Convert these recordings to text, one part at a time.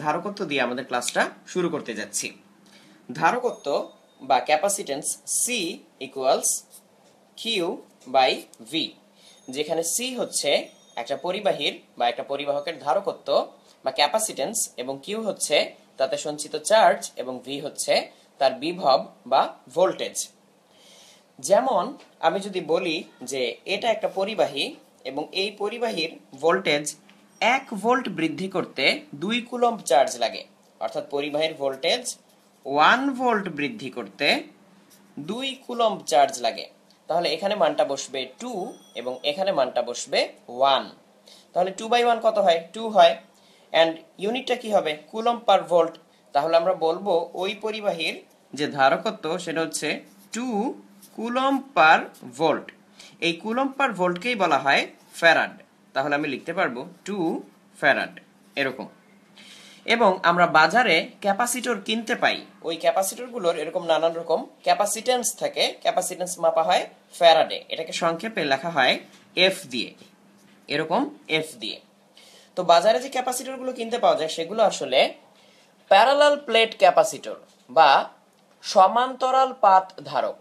ধারকত্ব দিয়ে আমাদের ক্লাসটা শুরু করতে যাচ্ছি। ধারকত্ব বা capacitance C equals Q by V, যেখানে সি হচ্ছে একটা পরিবাহীর বা একটা পরিবাহকের ধারকত্ব বা ক্যাপাসিটেন্স এবং কিউ হচ্ছে তাতে সঞ্চিত চার্জ এবং ভি হচ্ছে তার বিভব বা ভোল্টেজ। যেমন আমি যদি বলি যে এটা একটা পরিবাহী এবং এই পরিবাহীর ভোল্টেজ 1 ভোল্ট বৃদ্ধি করতে 2 কুলম্ব চার্জ লাগে, অর্থাৎ পরিবাহীর ভোল্টেজ 1 ভোল্ট বৃদ্ধি করতে 2 কুলম্ব চার্জ লাগে, তাহলে এখানে মানটা বসবে 2 এবং এখানে মানটা বসবে 1। তাহলে 2/1 কত হয়? 2 হয়। এন্ড ইউনিটটা কি হবে? কুলম্ব পার ভোল্ট। তাহলে আমরা বলবো ওই পরিবাহীর যে ধারকত্ব সেটা হচ্ছে 2 কুলম্ব পার ভোল্ট। এই কুলম্ব পার ভোল্টকেই বলা হয় ফ্যারাড। তাহলে আমি লিখতে পারবো 2 ফ্যারাড এরকম। এবং আমরা বাজারে ক্যাপাসিটর কিনতে পাই, ওই ক্যাপাসিটরগুলোর এরকম নানান রকম ক্যাপাসিটেন্স থাকে, ক্যাপাসিটেন্স মাপা হয় ফ্যারাডে, এটাকে সংক্ষেপে লেখা হয় এফ দিয়ে, এরকম এফ দিয়ে। তো বাজারে যে ক্যাপাসিটরগুলো কিনতে পাওয়া যায় সেগুলো আসলে প্যারালাল প্লেট ক্যাপাসিটর বা সমান্তরাল পাত ধারক।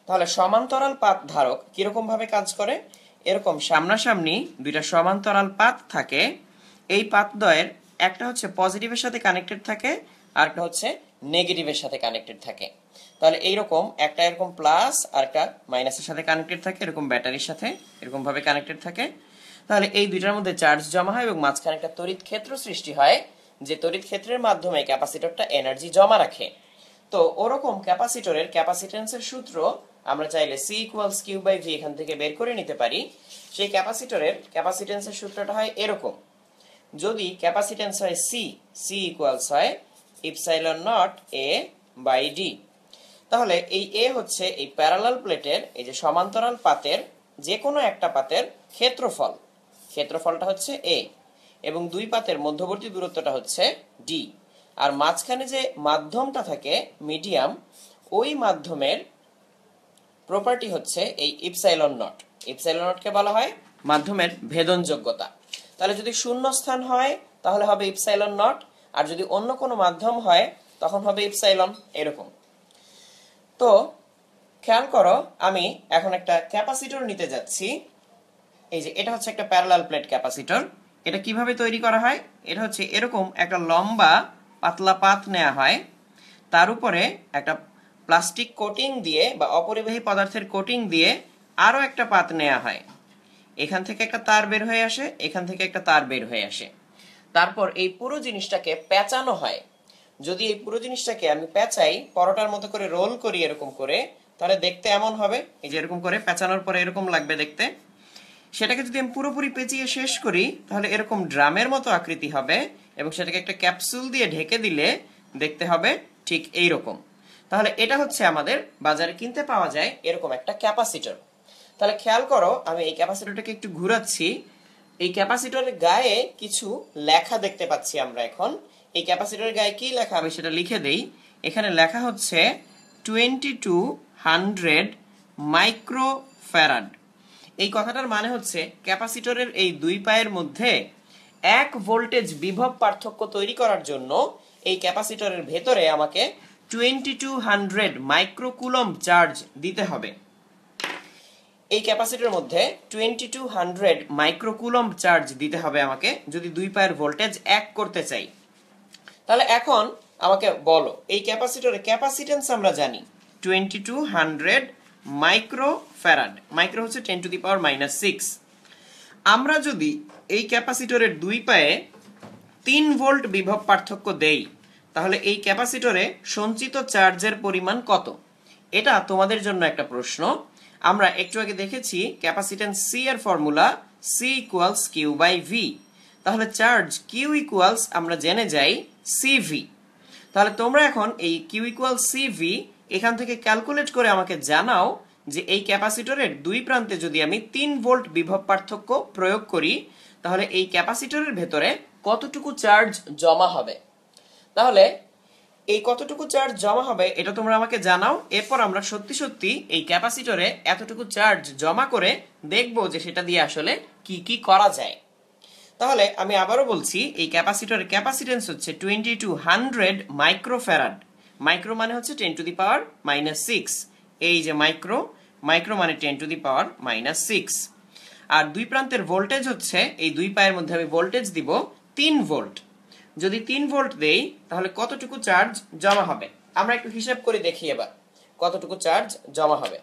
তাহলে সমান্তরাল পাত ধারক কিরকম ভাবে কাজ করে? এরকম সামনাসামনি দুইটা সমান্তরাল পাত থাকে, এই পাতদ্বয়ের একটা হচ্ছে পজিটিভের সাথে কানেক্টেড থাকে আর একটা হচ্ছে নেগেটিভের সাথে কানেক্টেড থাকে। তাহলে এইরকম একটা এরকম প্লাস আর একটা মাইনাসের সাথে কানেক্টেড থাকে, এরকম ব্যাটারির সাথে এরকম ভাবে কানেক্টেড থাকে। তাহলে এই দুইটার মধ্যে চার্জ জমা হয় এবং মাঝখানে একটা তড়িৎ ক্ষেত্র সৃষ্টি হয়, যে তড়িৎ ক্ষেত্রের মাধ্যমে ক্যাপাসিটরটা এনার্জি জমা রাখে। তো ওরকম ক্যাপাসিটরের ক্যাপাসিটেন্সের সূত্র আমরা চাইলে C equals Q by V এখান থেকে বের করে নিতে পারি। সেই ক্যাপাসিটরের ক্যাপাসিটেন্সের সূত্রটা হয় এরকম: যদি ক্যাপাসিটেন্স হয় সি, সি ইকুয়ালস হয় epsilon naught A by D. তাহলে এই এ হচ্ছে এই প্যারালাল প্লেটের এই যে সমান্তরাল পাতের যে কোনো একটা পাতের ক্ষেত্রফল, ক্ষেত্রফলটা হচ্ছে এ, এবং দুই পাতের মধ্যবর্তী দূরত্বটা হচ্ছে ডি। আর মাঝখানে যে মাধ্যমটা থাকে মিডিয়াম, ওই মাধ্যমের প্রপার্টি হচ্ছে এই ইপসাইলন নট। ইপসাইলন নটকে বলা হয় মাধ্যমের ভেদনযোগ্যতা। তাহলে যদি শূন্য স্থান হয় তাহলে হবে ইপসাইলন নট, আর যদি অন্য কোনো মাধ্যম হয় তখন হবে ইপসাইলন এরকম। তো খেয়াল করো, আমি এখন একটা ক্যাপাসিটর নিতে যাচ্ছি। এই যে এটা হচ্ছে একটা প্যারালাল প্লেট ক্যাপাসিটর। এটা কিভাবে তৈরি করা হয়? এটা হচ্ছে এরকম একটা লম্বা পাতলা পাত নেওয়া হয়, তার উপরে একটা প্লাস্টিক কোটিং দিয়ে বা অপরিবাহী পদার্থের কোটিং দিয়ে আরো একটা পাত নেওয়া হয়। এখান থেকে একটা তার বের হয়ে আসে, এখান থেকে একটা তার বের হয়ে আসে। তারপর এই পুরো জিনিসটাকে পেঁচানো হয়। যদি এই পুরো জিনিসটাকে আমি পেঁচাই, পরোটার মতো করে রোল করি এরকম করে, তাহলে দেখতে এমন হবে। এই যে এরকম করে পেঁচানোর পরে এরকম লাগবে দেখতে। সেটাকে যদি আমি পুরোপুরি পেঁচিয়ে শেষ করি তাহলে এরকম ড্রামের মতো আকৃতি হবে, এবং সেটাকে একটা ক্যাপসুল দিয়ে ঢেকে দিলে দেখতে হবে ঠিক এই রকম। তাহলে এটা হচ্ছে আমাদের বাজারে কিনতে পাওয়া যায় এরকম একটা ক্যাপাসিটর। তাহলে খেয়াল করো, আমি এই ক্যাপাসিটরটাকে একটু ঘোরাচ্ছি। এই ক্যাপাসিটরের গায়ে কিছু লেখা দেখতে পাচ্ছি আমরা এখন। এই ক্যাপাসিটরের গায়ে কি লেখা আমি সেটা লিখে দেই। এখানে লেখা হচ্ছে 2200 মাইক্রোফ্যারাড। এই কথাটার মানে হচ্ছে ক্যাপাসিটরের এই দুই পায়ের মধ্যে 1 ভোল্টেজ বিভব পার্থক্য তৈরি করার জন্য এই ক্যাপাসিটরের ভেতরে আমাকে 2200 মাইক্রোকুলম্ব চার্জ দিতে হবে। এই ক্যাপাসিটরের মধ্যে 2200 মাইক্রোকুলম্ব চার্জ দিতে হবে আমাকে যদি দুই পায়ের ভোল্টেজ 1 করতে চাই। তাহলে এখন আমাকে বলো, এই ক্যাপাসিটরের ক্যাপাসিটেন্স আমরা জানি 2200 মাইক্রোফ্যারাড। মাইক্রো হচ্ছে 10⁻⁻6। আমরা যদি এই ক্যাপাসিটরের দুই পায়ে 3 ভোল্ট বিভব পার্থক্য দেই তাহলে এই ক্যাপাসিটরে সঞ্চিত চার্জের পরিমাণ কত? এটা তোমাদের জন্য একটা প্রশ্ন। আমরা একটু আগে দেখেছি ক্যাপাসিটেন্স সি এর formula C equals Q by V. তাহলে চার্জ কিউ ইকুয়ালস আমরা জেনে যাই সিভি। তাহলে তোমরা এখন এই কিউ ইকুয়াল সিভি এখান থেকে ক্যালকুলেট করে আমাকে জানাও যে এই ক্যাপাসিটরের দুই প্রান্তে যদি আমি 3 ভোল্ট বিভব পার্থক্য প্রয়োগ করি তাহলে এই ক্যাপাসিটরের ভেতরে কতটুকু চার্জ জমা হবে। তাহলে এই কতটুকু চার্জ জমা হবে এটা তোমরা আমাকে জানাও। এরপর আমরা সত্যি সত্যি এই ক্যাপাসিটরে এতটুকু চার্জ জমা করে দেখব যে সেটা দিয়ে আসলে কি কি করা যায়। তাহলে আমি আবারও বলছি, এই ক্যাপাসিটরের ক্যাপাসিটেন্স হচ্ছে 2200 মাইক্রোফ্যারাড। মাইক্রো মানে হচ্ছে 10⁻⁻6। এই যে মাইক্রো, মাইক্রো মানে 10⁻⁻6। আর দুই প্রান্তের ভোল্টেজ হচ্ছে, এই দুই পায়ের মধ্যে আমি ভোল্টেজ দিব 3 ভোল্ট। যদি 3 ভোল্ট দেই তাহলে কতটুকু চার্জ জমা হবে আমরা একটু হিসাব করে দেখি এবার কতটুকু চার্জ জমা হবে।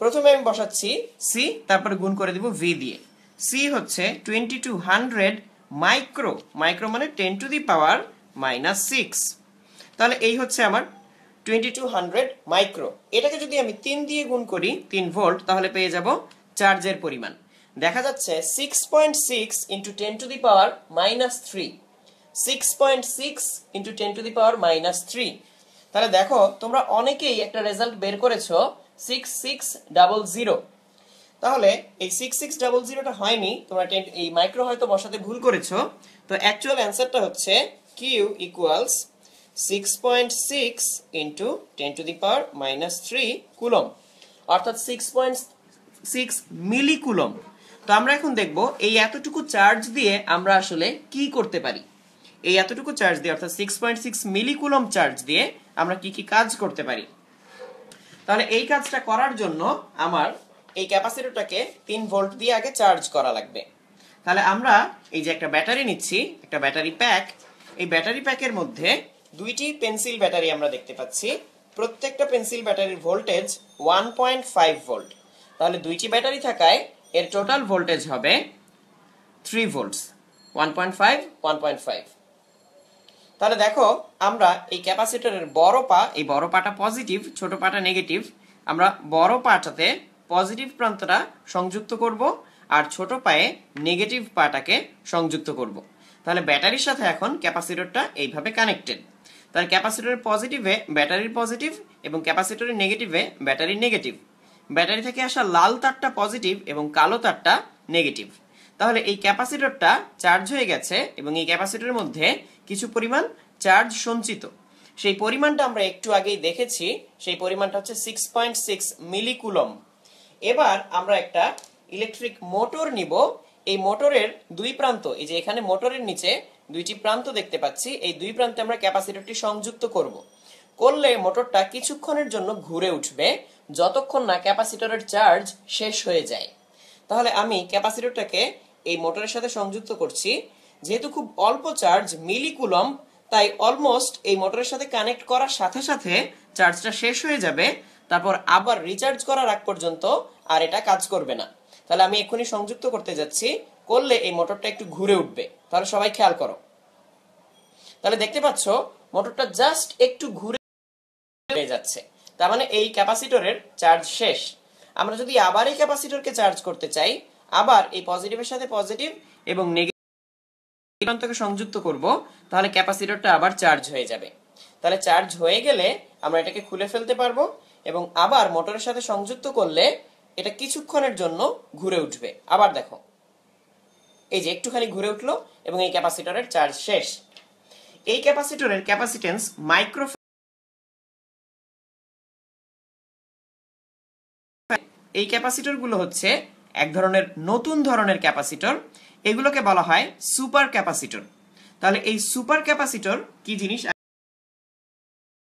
প্রথমে আমি বসাচ্ছি সি, তারপরে গুণ করে দিব ভি দিয়ে। সি হচ্ছে 2200 মাইক্রো, মাইক্রো মানে 10⁻⁻6। তাহলে এই হচ্ছে আমার 2200 মাইক্রো। এটাকে যদি আমি 3 দিয়ে গুণ করি, 3 ভোল্ট, তাহলে পেয়ে যাব চার্জের পরিমাণ। দেখা যাচ্ছে 6.6 ইন্টু 10⁻⁻3, 6.6 ইন্টু 10⁻⁻3। তাহলে দেখো তোমরা অনেকেই একটা রেজাল্ট বের করেছো 6600। তাহলে এই 6600টা হয়নি, তোমরা এই মাইক্রো হয়তো বসাতে ভুল করেছো। তো অ্যাকচুয়াল অ্যান্সারটা হচ্ছে কিউ ইকুয়ালস 6.6 ইন্টু 10⁻⁻3 কুলম, অর্থাৎ 6.6 মিলি কুলম। তো আমরা এখন দেখব এই এতটুকু চার্জ দিয়ে আমরা আসলে কি করতে পারি। এই এতটুকু চার্জ দিয়ে, অর্থাৎ 6.6 মিলি কুলম চার্জ দিয়ে আমরা কি কি কাজ করতে পারি। তাহলে এই কাজটা করার জন্য আমার এই ক্যাপাসিটরটাকে 3 ভোল্ট দিয়ে আগে চার্জ করা লাগবে। তাহলে আমরা এই যে একটা ব্যাটারি নিচ্ছি, একটা ব্যাটারি প্যাক। এই ব্যাটারি প্যাকের মধ্যে দুইটি পেন্সিল ব্যাটারি আমরা দেখতে পাচ্ছি। প্রত্যেকটা পেন্সিল ব্যাটারির ভোল্টেজ 1.5 ভোল্ট। তাহলে দুইটি ব্যাটারি থাকায় এর টোটাল ভোল্টেজ হবে 3 ভোল্টস। 1.5 1.5। তাহলে দেখো আমরা এই ক্যাপাসিটরের বড় পা, এই বড় পাটা পজিটিভ, ছোট পাটা নেগেটিভ। আমরা বড় পাটাতে পজিটিভ প্রান্তটা সংযুক্ত করব আর ছোট পায়ে নেগেটিভ পাটাকে সংযুক্ত করব। তাহলে ব্যাটারির সাথে এখন ক্যাপাসিটরটা এইভাবে কানেক্টেড। তাহলে ক্যাপাসিটরের পজিটিভে ব্যাটারির পজিটিভ এবং ক্যাপাসিটরের নেগেটিভে ব্যাটারির নেগেটিভ। ব্যাটারি থেকে আসা লাল তারটা পজিটিভ এবং কালো তারটা নেগেটিভ। তাহলে এই ক্যাপাসিটরটা চার্জ হয়ে গেছে এবং এই ক্যাপাসিটরের মধ্যে কিছু পরিমাণ চার্জ সঞ্চিত। সেই পরিমাণটা আমরা একটু আগেই দেখেছি, সেই পরিমাণটা হচ্ছে 6.6 মিলি কুলম। এবার আমরা একটা ইলেকট্রিক মোটর নিব। এই মোটরের দুই প্রান্ত, এই যে এখানে মোটরের নিচে দুইটি প্রান্ত দেখতে পাচ্ছি, এই দুই প্রান্তে আমরা ক্যাপাসিটরটি সংযুক্ত করব। করলে মোটরটা কিছুক্ষণের জন্য ঘুরে উঠবে, যতক্ষণ না ক্যাপাসিটরের চার্জ শেষ হয়ে যায়। তাহলে আমি ক্যাপাসিটরটাকে এই মোটরের সাথে সংযুক্ত করছি। যেহেতু খুব অল্প চার্জ, মিলি কুলম, তাই অলমোস্ট এই মোটরের সাথে কানেক্ট করার সাথে সাথে চার্জটা শেষ হয়ে যাবে। তারপর আবার রিচার্জ করার আগ পর্যন্ত আর এটা কাজ করবে না। তাহলে আমি এক্ষুনি সংযুক্ত করতে যাচ্ছি, করলে এই মোটরটা একটু ঘুরে উঠবে। তাহলে সবাই খেয়াল করো। তাহলে দেখতে পাচ্ছ মোটরটা জাস্ট একটু ঘুরে যাচ্ছে, তার মানে এই ক্যাপাসিটরের চার্জ শেষ। আমরা যদি আবার এই ক্যাপাসিটরকে চার্জ করতে চাই, আবার এই পজিটিভের সাথে পজিটিভ এবং নেগেটিভ প্রান্তকে সংযুক্ত করব, তাহলে ক্যাপাসিটরটা আবার চার্জ হয়ে যাবে। তাহলে চার্জ হয়ে গেলে আমরা এটাকে খুলে ফেলতে পারবো এবং আবার মোটরের সাথে সংযুক্ত করলে এটা কিছুক্ষণের জন্য ঘুরে উঠবে। আবার দেখো, এই যে একটুখানি ঘুরে উঠলো এবং এই ক্যাপাসিটরের চার্জ শেষ। এই ক্যাপাসিটরের ক্যাপাসিটেন্স মাইক্রো। এই ক্যাপাসিটর গুলো হচ্ছে এক ধরনের নতুন ধরনের ক্যাপাসিটর, এগুলোকে বলা হয় সুপার ক্যাপাসিটর। তাহলে এই সুপার ক্যাপাসিটর কি জিনিস?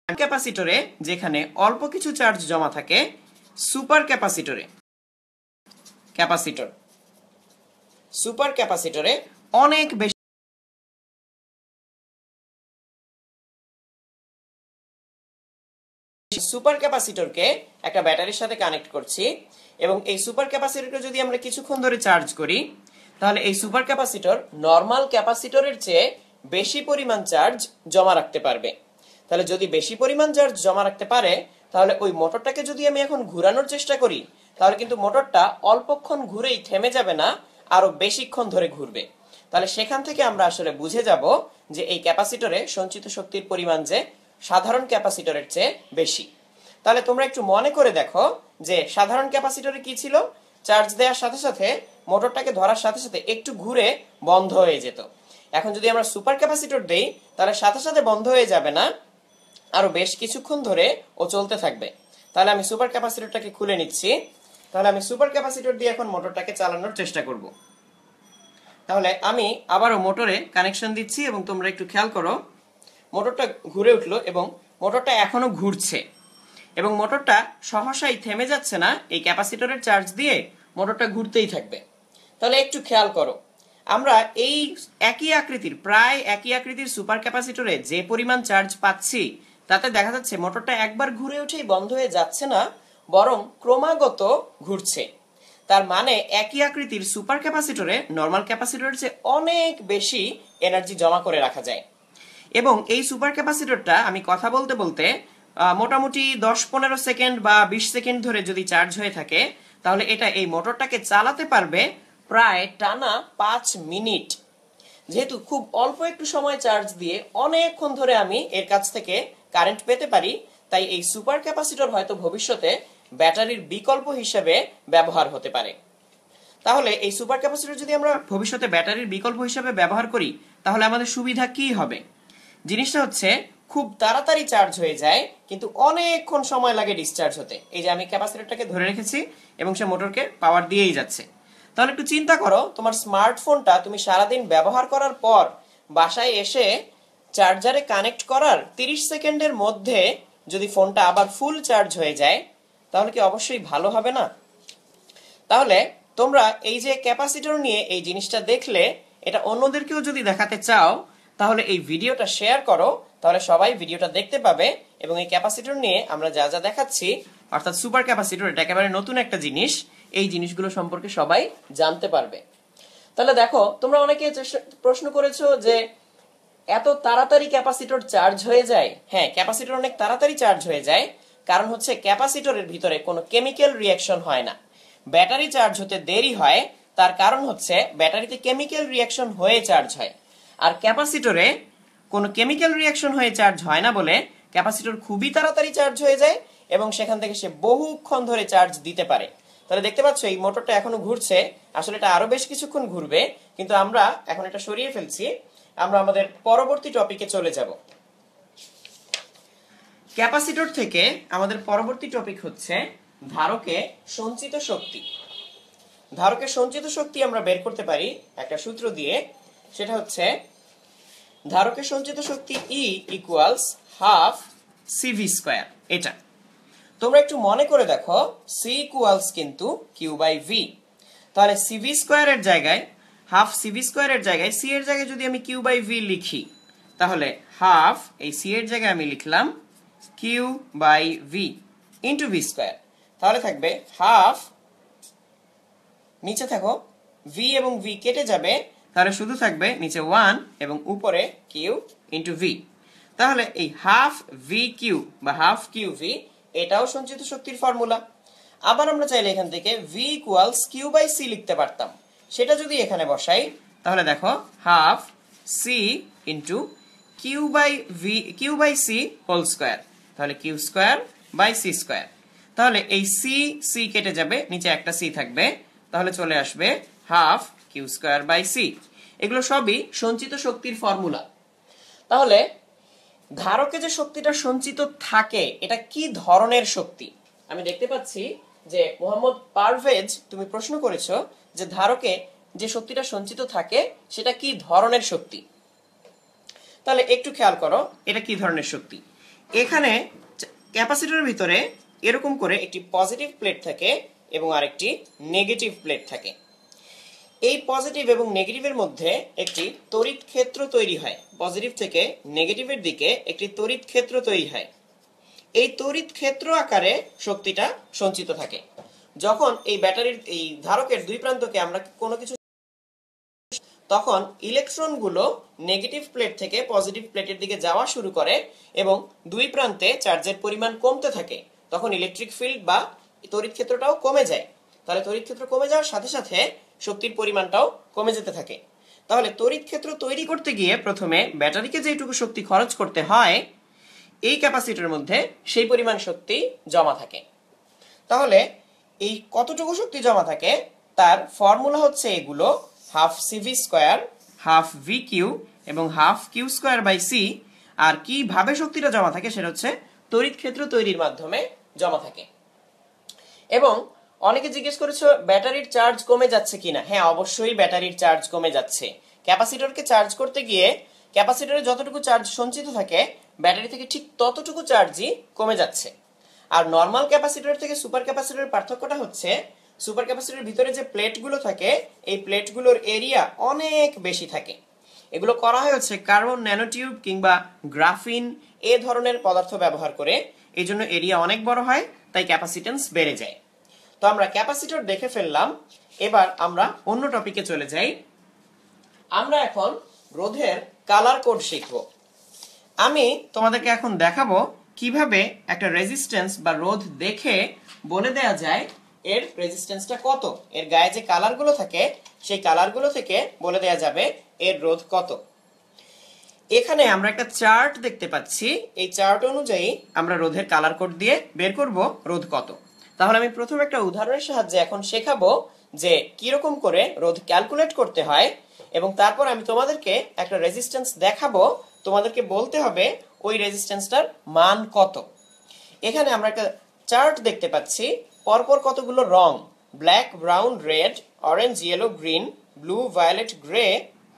ক্যাপাসিটরে যেখানে অল্প কিছু চার্জ জমা থাকে, সুপার ক্যাপাসিটরে সুপার ক্যাপাসিটরে অনেক বেশি সুপার ক্যাপাসিটরকে একটা ব্যাটারির সাথে কানেক্ট করছি এবং এই সুপার ক্যাপাসিটরকে যদি আমরা কিছুক্ষণ ধরে চার্জ করি, তাহলে এই সুপার ক্যাপাসিটর নরমাল ক্যাপাসিটরের চেয়ে বেশি পরিমাণ চার্জ জমা রাখতে পারবে। তাহলে যদি বেশি পরিমাণ চার্জ জমা রাখতে পারে, তাহলে ওই মোটরটাকে যদি আমি এখন ঘোরানোর চেষ্টা করি, তাহলে কিন্তু মোটরটা অল্পক্ষণ ঘুরেই থেমে যাবে না, আরো বেশিক্ষণ ধরে ঘুরবে। তাহলে সেখান থেকে আমরা আসলে বুঝে যাব যে এই ক্যাপাসিটরে সঞ্চিত শক্তির পরিমাণ যে সাধারণ ক্যাপাসিটরের চেয়ে বেশি। তাহলে তোমরা একটু মনে করে দেখো যে সাধারণ ক্যাপাসিটরে কি ছিল? চার্জ দেওয়ার সাথে সাথে মোটরটাকে ধরার সাথে সাথে একটু ঘুরে বন্ধ হয়ে যেত। এখন যদি আমরা সুপার ক্যাপাসিটর দেই, তাহলে সাথে সাথে বন্ধ হয়ে যাবে না, আরো বেশ কিছুক্ষণ ধরে ও চলতে থাকবে। তাহলে আমি সুপার ক্যাপাসিটরটাকে খুলে নিচ্ছি। তাহলে আমি সুপার ক্যাপাসিটর দিয়ে এখন মোটরটাকে চালানোর চেষ্টা করব। তাহলে আমি আবারও মোটরে কানেকশন দিচ্ছি এবং তোমরা একটু খেয়াল করো, মোটরটা ঘুরে উঠলো এবং মোটরটা এখনো ঘুরছে এবং মোটরটা সহসাই থেমে যাচ্ছে না, এই ক্যাপাসিটরের চার্জ দিয়ে মোটরটা ঘুরতেই থাকবে। তাহলে একটু খেয়াল করো, আমরা এই প্রায় একই আকৃতির সুপার ক্যাপাসিটরে যে পরিমাণ চার্জ পাচ্ছি তাতে দেখা যাচ্ছে মোটরটা একবার ঘুরে উঠেই বন্ধ হয়ে যাচ্ছে না, বরং ক্রমাগত ঘুরছে। তার মানে একই আকৃতির সুপার ক্যাপাসিটরে নর্মাল ক্যাপাসিটরের চেয়ে অনেক বেশি এনার্জি জমা করে রাখা যায়। এবং এই সুপার ক্যাপাসিটরটা আমি কথা বলতে বলতে মোটামুটি 10-15 সেকেন্ড বা 20 সেকেন্ড ধরে যদি চার্জ হয়ে থাকে, তাহলে এটা এই মোটরটাকে চালাতে পারবে প্রায় টানা 5 মিনিট। যেহেতু খুব অল্প একটু সময় চার্জ দিয়ে অনেকক্ষণ ধরে আমি এর কাছ থেকে কারেন্ট পেতে পারি, তাই এই সুপার ক্যাপাসিটর হয়তো ভবিষ্যতে ব্যাটারির বিকল্প হিসেবে ব্যবহার হতে পারে। তাহলে এই সুপার ক্যাপাসিটর যদি আমরা ভবিষ্যতে ব্যাটারির বিকল্প হিসেবে ব্যবহার করি, তাহলে আমাদের সুবিধা কি হবে? জিনিসটা হচ্ছে খুব তাড়াতাড়ি চার্জ হয়ে যায়, কিন্তু অনেকক্ষণ সময় লাগে ডিসচার্জ হতে। এই যে আমি ক্যাপাসিটরটাকে ধরে রেখেছি এবং সে মোটরকে পাওয়ার দিয়েই যাচ্ছে। তাহলে একটু চিন্তা করো, তোমার স্মার্টফোনটা তুমি সারাদিন ব্যবহার করার পর বাসায় এসে চার্জারে কানেক্ট করার 30 সেকেন্ডের মধ্যে যদি ফোনটা আবার ফুল চার্জ হয়ে যায়, তাহলে কি অবশ্যই ভালো হবে না? তাহলে তোমরা এই যে ক্যাপাসিটর নিয়ে এই জিনিসটা দেখলে, এটা অন্যদেরকেও যদি দেখাতে চাও তাহলে এই ভিডিওটা শেয়ার করো, তাহলে সবাই ভিডিওটা দেখতে পাবে এবং এই ক্যাপাসিটর নিয়ে আমরা যা যা দেখাচ্ছি, অর্থাৎ সুপার ক্যাপাসিটর, এটা একেবারে নতুন একটা জিনিস, এই জিনিসগুলো সম্পর্কে সবাই জানতে পারবে। তাহলে দেখো, তোমরা অনেকে প্রশ্ন করেছো যে এত তাড়াতাড়ি ক্যাপাসিটর চার্জ হয়ে যায়। হ্যাঁ, ক্যাপাসিটর অনেক তাড়াতাড়ি চার্জ হয়ে যায়, কারণ হচ্ছে ক্যাপাসিটরের ভিতরে কোনো কেমিক্যাল রিঅ্যাকশন হয় না। ব্যাটারি চার্জ হতে দেরি হয়, তার কারণ হচ্ছে ব্যাটারিতে কেমিক্যাল রিঅ্যাকশন হয়ে চার্জ হয়। আর ক্যাপাসিটরে কোনো কেমিক্যাল রিঅ্যাকশন হয়ে চার্জ হয় না বলে ক্যাপাসিটর খুবই তাড়াতাড়ি চার্জ হয়ে যায় এবং সেখান থেকে সে বহুক্ষণ ধরে চার্জ দিতে পারে। তাহলে দেখতে পাচ্ছ এই মোটরটা এখনো ঘুরছে, আসলে এটা আরো বেশ কিছুক্ষণ ঘুরবে, কিন্তু আমরা এখন এটা সরিয়ে ফেলছি। আমরা আমাদের পরবর্তী টপিকে চলে যাব। ক্যাপাসিটর থেকে আমাদের পরবর্তী টপিক হচ্ছে ধারকে সঞ্চিত শক্তি। ধারকের সঞ্চিত শক্তি আমরা বের করতে পারি একটা সূত্র দিয়ে, সেটা হচ্ছে ধারকের সঞ্চিত শক্তি E equals half CV square. এটা তোমরা একটু মনে করে দেখো, C ইকুয়ালস কিন্তু Q বাই V। তাহলে CV স্কয়ারের জায়গায়, হাফ CV স্কয়ারের জায়গায় C এর জায়গায় যদি আমি Q বাই V লিখি, তাহলে হাফ এই C এর জায়গায় আমি লিখলাম Q by V into V square. তাহলে থাকবে হাফ, নিচে থাকো V এবং V কেটে যাবে, তাহলে শুধু থাকবে নিচে 1 এবং উপরে Q ইন্টু V। তাহলে এই হাফ VQ বা হাফ QV এটাও সঞ্চিত শক্তির ফর্মুলা। আবার আমরা চাইলে এখান থেকে V equals Q by C লিখতে পারতাম। সেটা যদি এখানে বসাই, তাহলে দেখো half C into Q by C whole square, তাহলে Q square by C square. তাহলে এই C কেটে যাবে, নিচে একটা C থাকবে, তাহলে চলে আসবে half Q square by C। এগুলো সবই সঞ্চিত শক্তির ফর্মুলা। তাহলে ধারকে যে শক্তিটা সঞ্চিত থাকে, এটা কি ধরনের শক্তি? আমি দেখতে পাচ্ছি যে মোহাম্মদ পারভেজ তুমি প্রশ্ন করেছো যে ধারকে যে শক্তিটা সঞ্চিত থাকে সেটা কি ধরনের শক্তি। তাহলে একটু খেয়াল করো, এটা কি ধরনের শক্তি। এখানে ক্যাপাসিটরের ভিতরে এরকম করে একটি পজিটিভ প্লেট থাকে এবং আরেকটি নেগেটিভ প্লেট থাকে। এই পজিটিভ এবং নেগেটিভের মধ্যে একটি তড়িৎ ক্ষেত্র তৈরি হয়, পজিটিভ থেকে নেগেটিভের দিকে একটি তড়িৎ ক্ষেত্র তৈরি হয়। এই তড়িৎ ক্ষেত্র আকারে শক্তিটা সঞ্চিত থাকে। যখন এই ব্যাটারির এই ধারকের দুই প্রান্তকে আমরা কোনো কিছু, তখন ইলেকট্রনগুলো নেগেটিভ প্লেট থেকে পজিটিভ প্লেটের দিকে যাওয়া শুরু করে এবং দুই প্রান্তে চার্জের পরিমাণ কমতে থাকে। তখন ইলেকট্রিক ফিল্ড বা তড়িৎ ক্ষেত্রটাও কমে যায়। তাহলে তড়িৎ ক্ষেত্র কমে যাওয়ার সাথে সাথে শক্তির পরিমাণটাও কমে যেতে থাকে। তাহলে তড়িৎ ক্ষেত্র তৈরি করতে গিয়ে প্রথমে ব্যাটারিকে যেটুকু শক্তি খরচ করতে হয়, এই ক্যাপাসিটরের মধ্যে সেই পরিমাণ শক্তি জমা থাকে। তাহলে এই কতটুকু শক্তি জমা থাকে তার ফর্মুলা হচ্ছে এগুলো, half CV square, half VQ এবং half Q square by C। আর কিভাবে শক্তিটা জমা থাকে সেটা হচ্ছে তড়িৎ ক্ষেত্র তৈরির মাধ্যমে জমা থাকে। এবং অনেকে জিজ্ঞেস করেছো ব্যাটারির চার্জ কমে যাচ্ছে কিনা। হ্যাঁ, অবশ্যই ব্যাটারির চার্জ কমে যাচ্ছে। ক্যাপাসিটরকে চার্জ করতে গিয়ে ক্যাপাসিটরে যতটুকু চার্জ সঞ্চিত থাকে ব্যাটারি থেকে ঠিক ততটুকু চার্জই কমে যাচ্ছে। আর নর্মাল ক্যাপাসিটর থেকে সুপার ক্যাপাসিটরের পার্থক্যটা হচ্ছে সুপার ক্যাপাসিটরের ভিতরে যে প্লেটগুলো থাকে এই প্লেটগুলোর এরিয়া অনেক বেশি থাকে। এগুলো করা হয়েছে কার্বন ন্যানোটিউব কিংবা গ্রাফিন এ ধরনের পদার্থ ব্যবহার করে। এই জন্য এরিয়া অনেক বড় হয়, তাই ক্যাপাসিটেন্স বেড়ে যায়। তো আমরা ক্যাপাসিটর দেখে ফেললাম, এবার আমরা অন্য টপিকে চলে যাই। আমরা এখন রোধের কালার কোড শিখব। আমি তোমাদেরকে এখন দেখাবো কিভাবে একটা রেজিস্ট্যান্স বা রোধ দেখে বলে দেয়া যায় এর রেজিস্ট্যান্সটা কত। এর গায়ে যে কালারগুলো থাকে সেই কালারগুলো থেকে বলে দেয়া যাবে এর রোধ কত। এখানে আমরা একটা চার্ট দেখতে পাচ্ছি। এই চার্ট অনুযায়ী আমরা রোধের কালার কোড দিয়ে বের করব রোধ কত। তাহলে আমি প্রথম একটা উদাহরণের সাহায্যে এখন শেখাবো যে কিরকম করে রোধ ক্যালকুলেট করতে হয়, এবং তারপর আমি তোমাদেরকে একটা রেজিস্ট্যান্স দেখাবো, তোমাদেরকে বলতে হবে ওই রেজিস্ট্যান্সটার মান কত। এখানে আমরা একটা চার্ট দেখতে পাচ্ছি, পরপর কতগুলো রং, black, brown, red, orange, yellow, green, blue, violet, grey,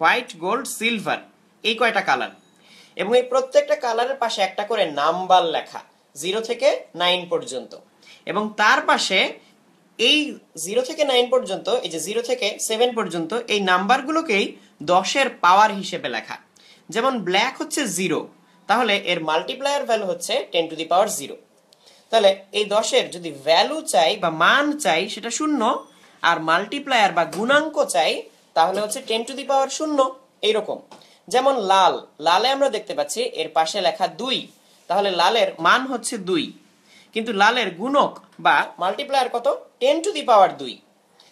white, gold, silver, এই কয়টা কালার। এবং এই প্রত্যেকটা কালারের পাশে একটা করে নাম্বার লেখা 0 থেকে 9 পর্যন্ত, এবং তার পাশে এই 0 থেকে 9 পর্যন্ত, এই যে 0 থেকে 7 পর্যন্ত, এই নাম্বারগুলোকেই 10-এর পাওয়ার হিসেবে লেখা। যেমন ব্ল্যাক হচ্ছে 0, তাহলে এর মাল্টিপ্লায়ার ভ্যালু হচ্ছে 10 টু দি পাওয়ার 0। তাহলে এই 10-এর যদি ভ্যালু চাই বা মান চাই সেটা 0, আর মাল্টিপ্লায়ার বা গুণাঙ্ক চাই তাহলে হচ্ছে 10 টু দি পাওয়ার 0, এইরকম। যেমন লাল, লালে আমরা দেখতে পাচ্ছি এর পাশে লেখা 2, তাহলে লালের মান হচ্ছে 2, কিন্তু লালের গুণক বা মাল্টিপ্লায়ার কত? 10 টু দি পাওয়ার 2।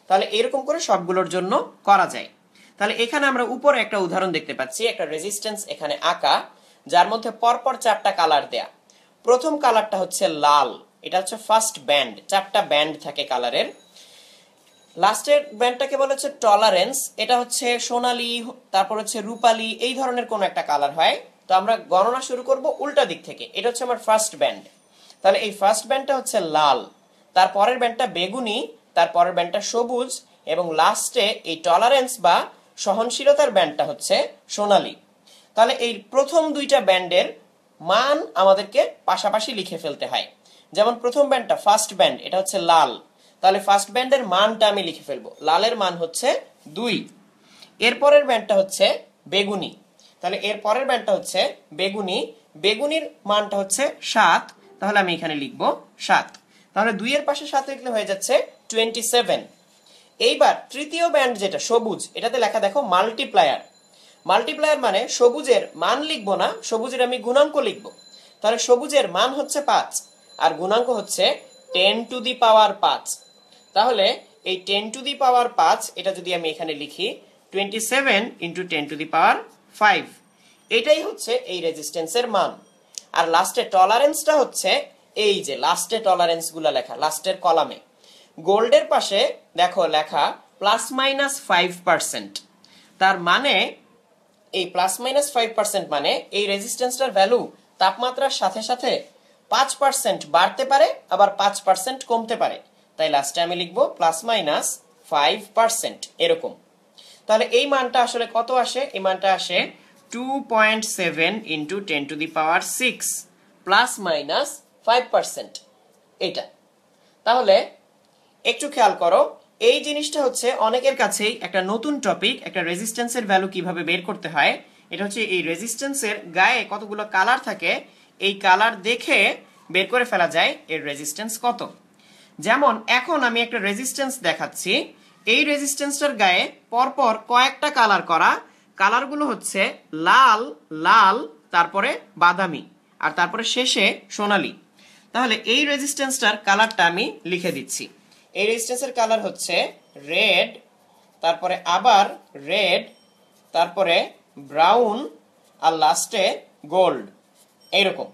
তাহলে এরকম করে সবগুলোর জন্য করা যায়। তাহলে এখানে আমরা উপরে একটা উদাহরণ দেখতে পাচ্ছি, একটা রেজিস্ট্যান্স এখানে আঁকা, যার মধ্যে পরপর 4টা কালার দেয়া। প্রথম কালারটা হচ্ছে লাল, এটা হচ্ছে ফার্স্ট ব্যান্ড, 4টা ব্যান্ড থাকে কালারের। লাস্টের ব্যান্ডটাকে বলা হচ্ছে টলারেন্স, এটা হচ্ছে সোনালী, তারপর হচ্ছে রূপালী, এই ধরনের কোন একটা কালার হয়। তো আমরা গণনা শুরু করব উল্টা দিক থেকে। এটা হচ্ছে আমার ফার্স্ট ব্যান্ড, তাহলে এই ফার্স্ট ব্যান্ডটা হচ্ছে লাল, তারপরের ব্যান্ডটা বেগুনি, তারপরের ব্যান্ডটা সবুজ, এবং লাস্টে এই টলারেন্স বা সহনশীলতার ব্যান্ডটা হচ্ছে সোনালী। তাহলে এই প্রথম দুইটা ব্যান্ডের মান আমাদেরকে পাশাপাশি লিখে ফেলতে হয়। যেমন প্রথম ব্যান্ডটা ফার্স্ট ব্যান্ড, এটা হচ্ছে লাল, তাহলে ফার্স্ট ব্যান্ডের মানটা আমি লিখে ফেলবো, লালের মান হচ্ছে 2। এরপরের ব্যান্ডটা হচ্ছে বেগুনি, তাহলে এর পরের ব্যান্ডটা হচ্ছে বেগুনি, বেগুনির মানটা হচ্ছে 7, তাহলে আমি এখানে লিখবো 7। তাহলে 2 এর পাশে 7 লিখলে হয়ে যাচ্ছে 27। এইবার তৃতীয় ব্যান্ড যেটা সবুজ, এটাতে লেখা দেখো মাল্টিপ্লায়ার। মাল্টিপ্লায়ার মানে সবুজের মান লিখবো না, সবুজের আমি গুণাঙ্ক লিখবো। তাহলে সবুজের মান হচ্ছে 5 আর গুণাঙ্ক হচ্ছে 10 টু দি পাওয়ার 5। তাহলে এই 10 টু দি পাওয়ার 5 এটা যদি আমি এখানে লিখি 27 ইন্টু 10 টু দি পাওয়ার 5, এটাই হচ্ছে এই রেজিস্ট্যান্সের মান। আর লাস্টে টলারেন্সটা হচ্ছে এই যে লাস্টে টলারেন্স গুলা লেখা লাস্টের কলামে। গোল্ডের পাশে দেখো লেখা +-5%, তার মানে এই +-5% মানে এই রেজিস্ট্যান্সটার ভ্যালু তাপমাত্রার সাথে সাথে 5% বাড়তে পারে, আবার 5% কমতে পারে। তাই লাস্টে আমি লিখবো +-5% এরকম। তাহলে এই মানটা আসলে কত আসে? এই মানটা আসে 2.7 ইন্টু 10 টু দি পাওয়ার 6 +-5%, এটা। তাহলে একটু খেয়াল করো, এই জিনিসটা হচ্ছে অনেকের কাছেই একটা নতুন টপিক, একটা রেজিস্ট্যান্সের ভ্যালু কিভাবে বের করতে হয়। এটা হচ্ছে এই রেজিস্ট্যান্সের গায়ে কতগুলো কালার থাকে, এই কালার দেখে বের করে ফেলা যায় এর রেজিস্ট্যান্স কত। যেমন এখন আমি একটা রেজিস্ট্যান্স দেখাচ্ছি, এই রেজিস্ট্যান্সটার গায়ে পরপর কয়েকটা কালার করা, কালারগুলো হচ্ছে লাল, লাল, তারপরে বাদামি, আর তারপরে শেষে সোনালী। তাহলে এই রেজিস্ট্যান্সটার কালারটা আমি লিখে দিচ্ছি। এই রেজিস্ট্যান্সের কালার হচ্ছে রেড, তারপরে আবার রেড, তারপরে ব্রাউন, আর লাস্টে গোল্ড, এইরকম।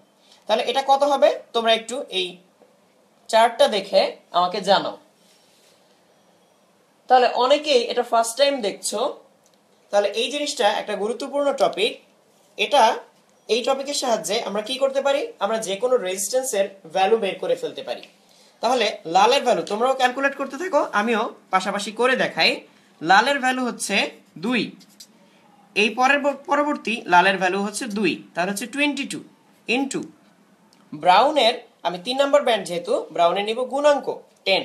তাহলে এটা কত হবে তোমরা একটু এই চার্টটা দেখে আমাকে জানাও। তাহলে অনেকেই এটা ফার্স্ট টাইম দেখছো, তাহলে এই জিনিসটা একটা গুরুত্বপূর্ণ টপিক। এটা এই টপিকের সাহায্যে আমরা কি করতে পারি, আমরা যে কোনো রেজিস্ট্যান্সের ভ্যালু বের করে ফেলতে পারি। তাহলে লালের ভ্যালু তোমরাও ক্যালকুলেট করতে থাকো, আমিও পাশাপাশি করে দেখাই। লালের ভ্যালু হচ্ছে 2, এই পরবর্তী লালের ভ্যালু হচ্ছে 2, তাহলে হচ্ছে 22 ইনটু ব্রাউনের, আমি 3 নাম্বার ব্যান্ড যেহেতু ব্রাউনের নিব গুণাঙ্ক 10,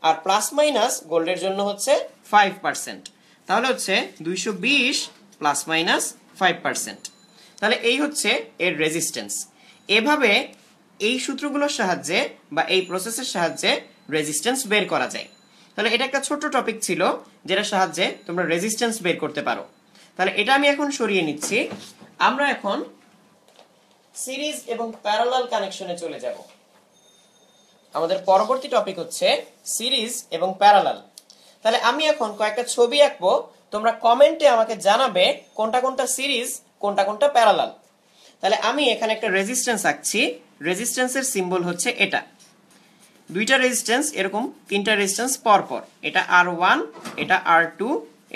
আর প্লাস মাইনাস গোল্ডের জন্য হচ্ছে 5%, তাহলে হচ্ছে 220 প্লাস মাইনাস 5%। তাহলে এই হচ্ছে এর রেজিস্ট্যান্স। এভাবে এই সূত্রগুলোর সাহায্যে বা এই প্রসেসের সাহায্যে রেজিস্ট্যান্স বের করা যায়। তাহলে এটা একটা ছোট টপিক ছিল যেটার সাহায্যে তোমরা রেজিস্ট্যান্স বের করতে পারো। তাহলে এটা আমি এখন সরিয়ে নিচ্ছি। আমরা এখন সিরিজ এবং প্যারালাল কানেকশনে চলে যাব। আমাদের পরবর্তী টপিক হচ্ছে সিরিজ এবং প্যারালাল। তাহলে আমি এখন কয়েকটা ছবি আঁকবো, তোমরা কমেন্টে আমাকে জানাবে কোনটা কোনটা সিরিজ, কোনটা কোনটা প্যারালাল। তাহলে আমি এখানে একটা রেজিস্ট্যান্স আঁকছি, রেজিস্ট্যান্সের সিম্বল হচ্ছে এটা। দুইটা রেজিস্ট্যান্স, এরকম তিনটা রেজিস্ট্যান্স পরপর, এটা R1, এটা R2,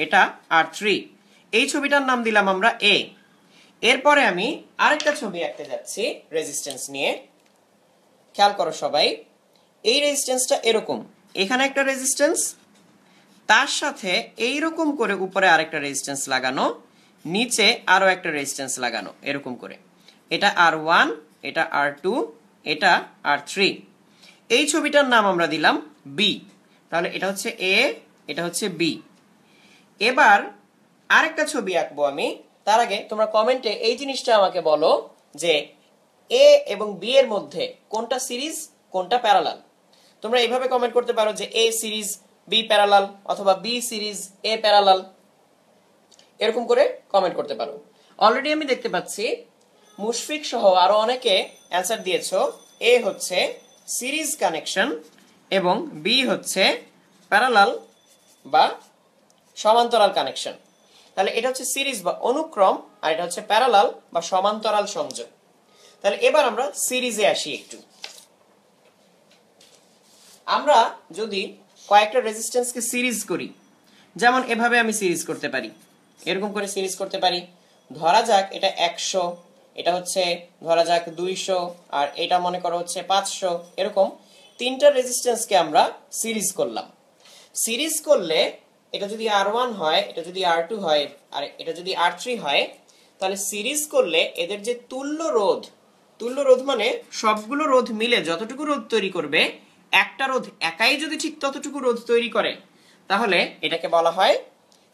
এটা R3। এই ছবিটার নাম দিলাম আমরা A। এরপরে আমি আরেকটা ছবি আঁকতে যাচ্ছি রেজিস্ট্যান্স নিয়ে। খেয়াল করো সবাই, এই রেজিস্ট্যান্সটা এরকম, এখানে একটা রেজিস্ট্যান্স, তার সাথে এইরকম করে উপরে আরেকটা রেজিস্ট্যান্স লাগানো, নিচে আরো একটা রেজিস্ট্যান্স লাগানো, এরকম করে। এটা R1, এটা R2, এটা R3। এই ছবিটার নাম আমরা দিলাম B। তাহলে এটা হচ্ছে A, এটা হচ্ছে B। এবার আরেকটা ছবি আঁকবো আমি। তার আগে তোমরা কমেন্টে এই জিনিসটা আমাকে বলো যে A এবং B এর মধ্যে কোনটা সিরিজ, কোনটা প্যারালাল। তোমরা এইভাবে কমেন্ট করতে পারো যে A সিরিজ B প্যারালাল, অথবা B সিরিজ A প্যারালাল, এরকম করে কমেন্ট করতে পারো। অলরেডি আমি দেখতে পাচ্ছি মুশফিক সহ আরো অনেকে অ্যান্সার দিয়েছো। A হচ্ছে সিরিজ কানেকশন এবং B হচ্ছে প্যারালাল বা সমান্তরাল কানেকশন। তাহলে এটা হচ্ছে সিরিজ বা অনুক্রম, আর এটা হচ্ছে প্যারালাল বা সমান্তরাল সংযোগ। তাহলে এবার আমরা সিরিজে আসি একটু। আমরা যদি কয়েকটা রেজিস্ট্যান্সকে সিরিজ করি, যেমন এভাবে আমি সিরিজ করতে পারি, এরকম করে সিরিজ করতে পারি। ধরা যাক এটা 100, এটা হচ্ছে ধরা যাক 200, আর এটা মনে করো হচ্ছে 500। এরকম তিনটা রেজিস্ট্যান্সকে আমরা সিরিজ করলাম। সিরিজ করলে এটা যদি R1 হয়, এটা যদি R2 হয়, আর এটা যদি R3 হয়, তাহলে সিরিজ করলে এদের যে তুল্য রোধ, তুল্য রোধ মানে সবগুলো রোধ মিলে যতটুকু রোধ তৈরি করবে, একটা রোধ একাই যদি ঠিক ততটুকু রোধ তৈরি করে, তাহলে এটাকে বলা হয়